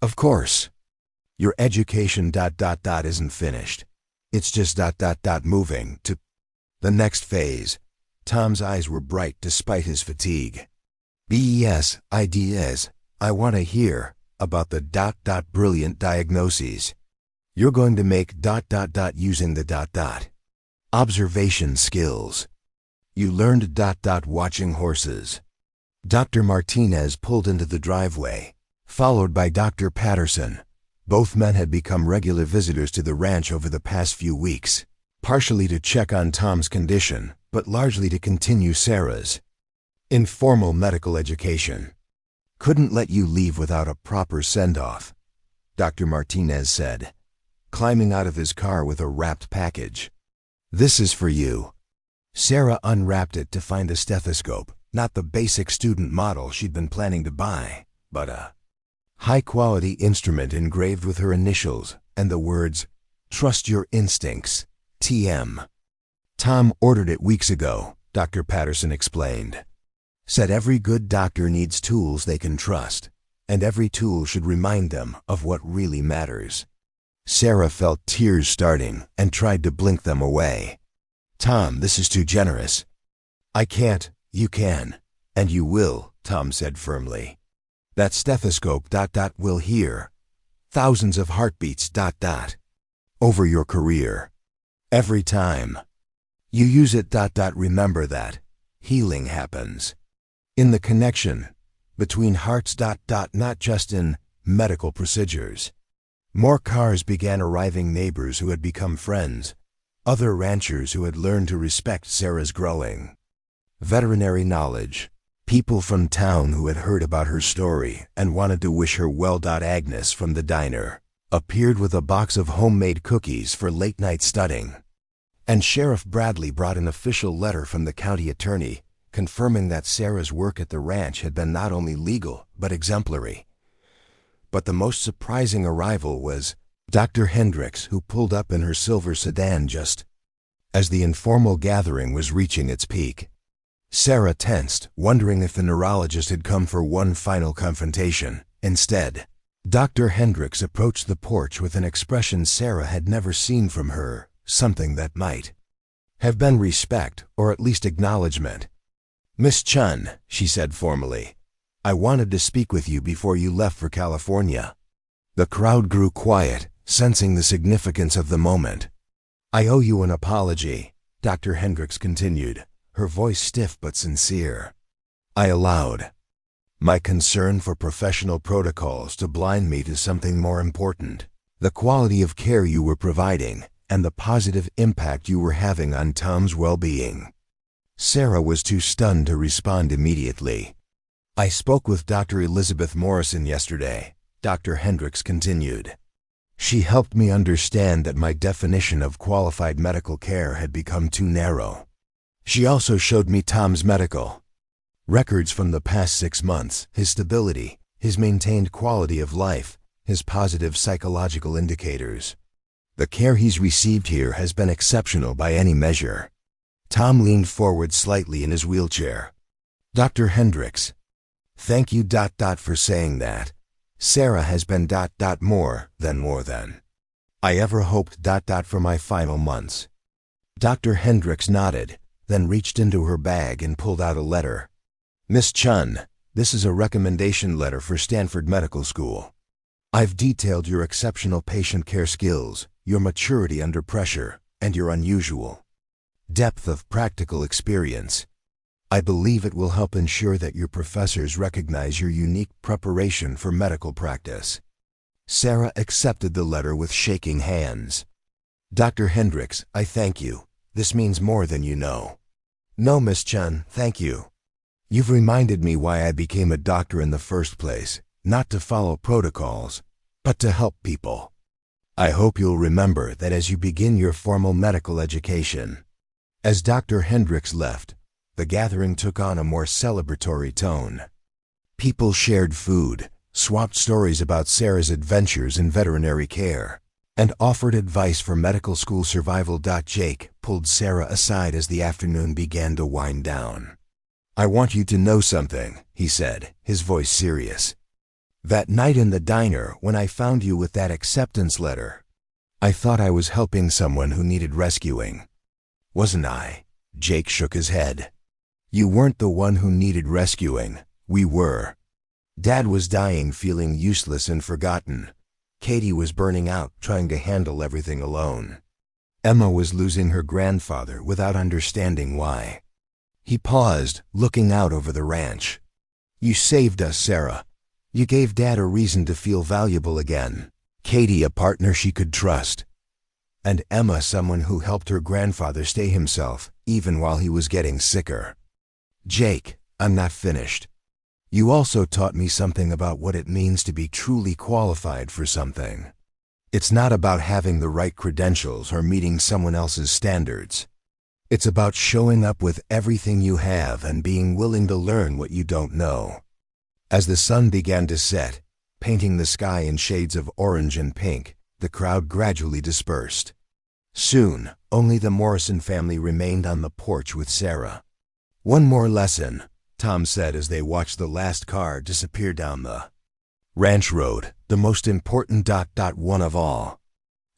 Of course. Your education isn't finished. It's just moving to the next phase. Tom's eyes were bright despite his fatigue. BES ideas. I want to hear about the brilliant diagnoses you're going to make using the observation skills you learned watching horses. Dr. Martinez pulled into the driveway, followed by Dr. Patterson. Both men had become regular visitors to the ranch over the past few weeks, partially to check on Tom's condition, but largely to continue Sarah's informal medical education. Couldn't let you leave without a proper send-off, Dr. Martinez said, climbing out of his car with a wrapped package. This is for you. Sarah unwrapped it to find a stethoscope, not the basic student model she'd been planning to buy, but a high-quality instrument engraved with her initials and the words, "Trust your instincts, TM." "Tom ordered it weeks ago," Dr. Patterson explained. "Said every good doctor needs tools they can trust, and every tool should remind them of what really matters." Sarah felt tears starting and tried to blink them away. "Tom, this is too generous." "I can't. You can. And you will," Tom said firmly. "That stethoscope ... will hear thousands of heartbeats ... over your career. Every time you use it ... remember that healing happens in the connection between hearts ... not just in medical procedures." More cars began arriving, neighbors who had become friends, other ranchers who had learned to respect Sarah's growing veterinary knowledge, people from town who had heard about her story and wanted to wish her well. Agnes from the diner appeared with a box of homemade cookies for late-night studying, and Sheriff Bradley brought an official letter from the county attorney confirming that Sarah's work at the ranch had been not only legal but exemplary. But the most surprising arrival was Dr. Hendricks, who pulled up in her silver sedan just as the informal gathering was reaching its peak. Sarah tensed, wondering if the neurologist had come for one final confrontation. Instead, Dr. Hendricks approached the porch with an expression Sarah had never seen from her, something that might have been respect or at least acknowledgement. "Miss Chun," she said formally, "I wanted to speak with you before you left for California." The crowd grew quiet, sensing the significance of the moment. "I owe you an apology," Dr. Hendricks continued, her voice stiff but sincere. "I allowed my concern for professional protocols to blind me to something more important: the quality of care you were providing and the positive impact you were having on Tom's well-being." Sarah was too stunned to respond immediately. "I spoke with Dr. Elizabeth Morrison yesterday," Dr. Hendricks continued. "She helped me understand that my definition of qualified medical care had become too narrow. She also showed me Tom's medical records from the past 6 months, his stability, his maintained quality of life, his positive psychological indicators. The care he's received here has been exceptional by any measure." Tom leaned forward slightly in his wheelchair. "Dr. Hendricks, thank you ... for saying that. Sarah has been ... more than I ever hoped ... for my final months." Dr. Hendricks nodded, then reached into her bag and pulled out a letter. "Miss Chun, this is a recommendation letter for Stanford Medical School. I've detailed your exceptional patient care skills, your maturity under pressure, and your unusual depth of practical experience. I believe it will help ensure that your professors recognize your unique preparation for medical practice." Sarah accepted the letter with shaking hands. "Dr. Hendricks, I thank you. This means more than you know." "No, Miss Chun, thank you. You've reminded me why I became a doctor in the first place, not to follow protocols, but to help people. I hope you'll remember that as you begin your formal medical education." As Dr. Hendricks left, the gathering took on a more celebratory tone. People shared food, swapped stories about Sarah's adventures in veterinary care, and offered advice for medical school survival. Jake pulled Sarah aside as the afternoon began to wind down. "I want you to know something," he said, his voice serious. "That night in the diner when I found you with that acceptance letter, I thought I was helping someone who needed rescuing. Wasn't I?" Jake shook his head. "You weren't the one who needed rescuing. We were. Dad was dying, feeling useless and forgotten. Katie was burning out, trying to handle everything alone. Emma was losing her grandfather without understanding why." He paused, looking out over the ranch. "You saved us, Sarah. You gave Dad a reason to feel valuable again. Katie a partner she could trust. And Emma someone who helped her grandfather stay himself, even while he was getting sicker. Jake, I'm not finished. You also taught me something about what it means to be truly qualified for something. It's not about having the right credentials or meeting someone else's standards. It's about showing up with everything you have and being willing to learn what you don't know." As the sun began to set, Painting the sky in shades of orange and pink, the crowd gradually dispersed. Soon, only the Morrison family remained on the porch with Sarah. "One more lesson," Tom said as they watched the last car disappear down the ranch road, "the most important ... one of all."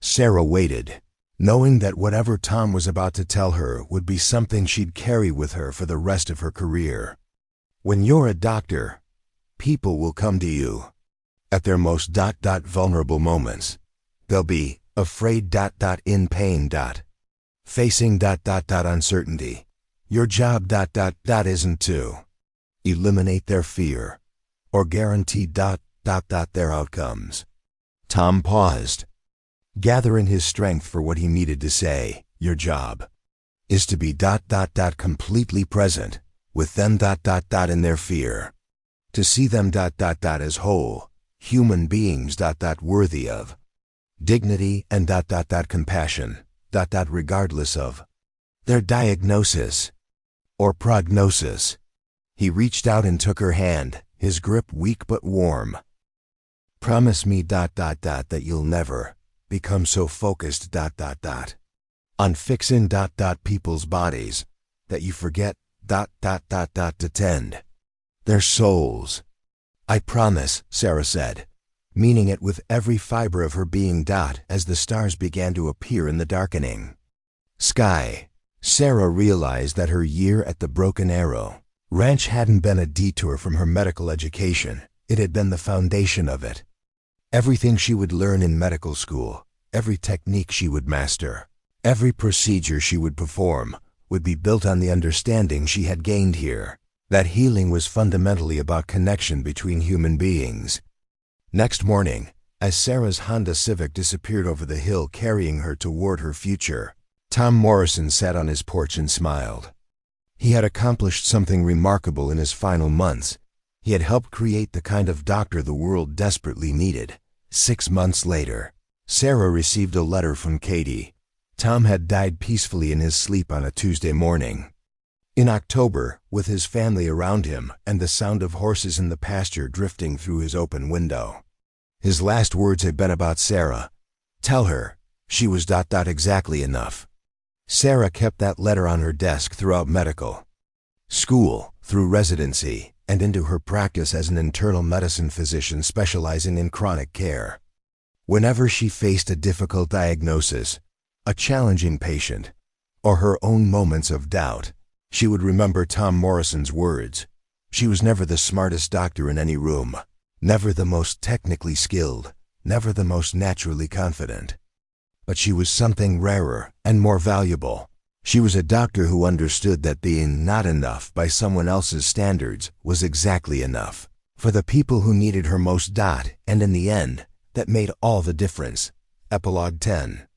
Sarah waited, knowing that whatever Tom was about to tell her would be something she'd carry with her for the rest of her career. "When you're a doctor, people will come to you at their most ... vulnerable moments. They'll be afraid ... in pain ... facing ... uncertainty. Your job ... isn't to eliminate their fear or guarantee ... their outcomes." Tom paused, gathering his strength for what he needed to say. "Your job is to be ... completely present with them ... in their fear. To see them ... as whole, human beings ... worthy of dignity and ... compassion ... regardless of their diagnosis or prognosis." He reached out and took her hand, his grip weak but warm. "Promise me ... that you'll never become so focused ... on fixing ... people's bodies that you forget ... to tend their souls." "I promise," Sarah said, meaning it with every fiber of her being ... as the stars began to appear in the darkening sky. Sarah realized that her year at the Broken Arrow Ranch hadn't been a detour from her medical education, it had been the foundation of it. Everything she would learn in medical school, every technique she would master, every procedure she would perform, would be built on the understanding she had gained here, that healing was fundamentally about connection between human beings. Next morning, as Sarah's Honda Civic disappeared over the hill carrying her toward her future, Tom Morrison sat on his porch and smiled. He had accomplished something remarkable in his final months. He had helped create the kind of doctor the world desperately needed. 6 months later, Sarah received a letter from Katie. Tom had died peacefully in his sleep on a Tuesday morning. In October, with his family around him and the sound of horses in the pasture drifting through his open window. His last words had been about Sarah. Tell her she was ... exactly enough. Sarah kept that letter on her desk throughout medical school, through residency, and into her practice as an internal medicine physician specializing in chronic care. Whenever she faced a difficult diagnosis, a challenging patient, or her own moments of doubt, she would remember Tom Morrison's words. She was never the smartest doctor in any room, never the most technically skilled, never the most naturally confident. But she was something rarer and more valuable. She was a doctor who understood that being not enough by someone else's standards was exactly enough for the people who needed her most. And in the end, that made all the difference. Epilogue 10.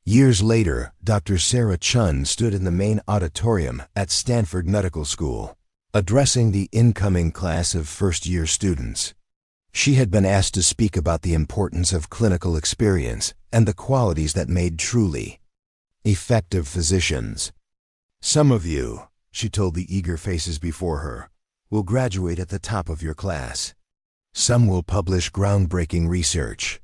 Years later, Dr. Sarah Chun stood in the main auditorium at Stanford Medical School, addressing the incoming class of first-year students. She had been asked to speak about the importance of clinical experience and the qualities that made truly effective physicians. "Some of you," she told the eager faces before her, "will graduate at the top of your class. Some will publish groundbreaking research.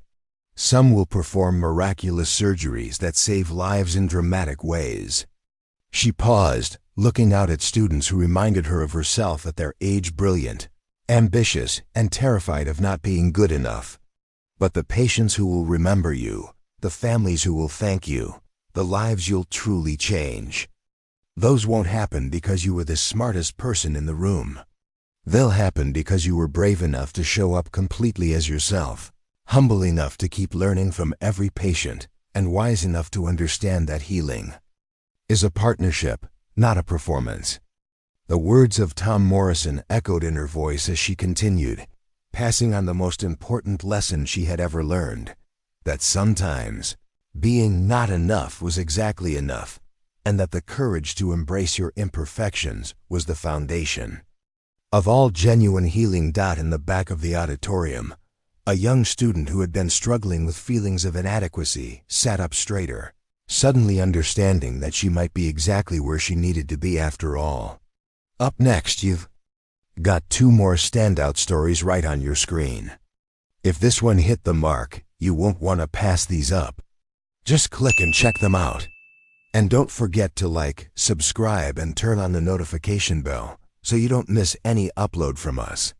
Some will perform miraculous surgeries that save lives in dramatic ways." She paused, looking out at students who reminded her of herself at their age, brilliant, ambitious, and terrified of not being good enough. "But the patients who will remember you, the families who will thank you, the lives you'll truly change, those won't happen because you were the smartest person in the room. They'll happen because you were brave enough to show up completely as yourself, humble enough to keep learning from every patient, and wise enough to understand that healing is a partnership, not a performance." The words of Tom Morrison echoed in her voice as she continued, passing on the most important lesson she had ever learned, that sometimes being not enough was exactly enough, and that the courage to embrace your imperfections was the foundation of all genuine healing. In the back of the auditorium, a young student who had been struggling with feelings of inadequacy sat up straighter, suddenly understanding that she might be exactly where she needed to be after all. Up next, you've got 2 more standout stories right on your screen. If this one hit the mark, you won't want to pass these up. Just click and check them out. And don't forget to like, subscribe, and turn on the notification bell so you don't miss any upload from us.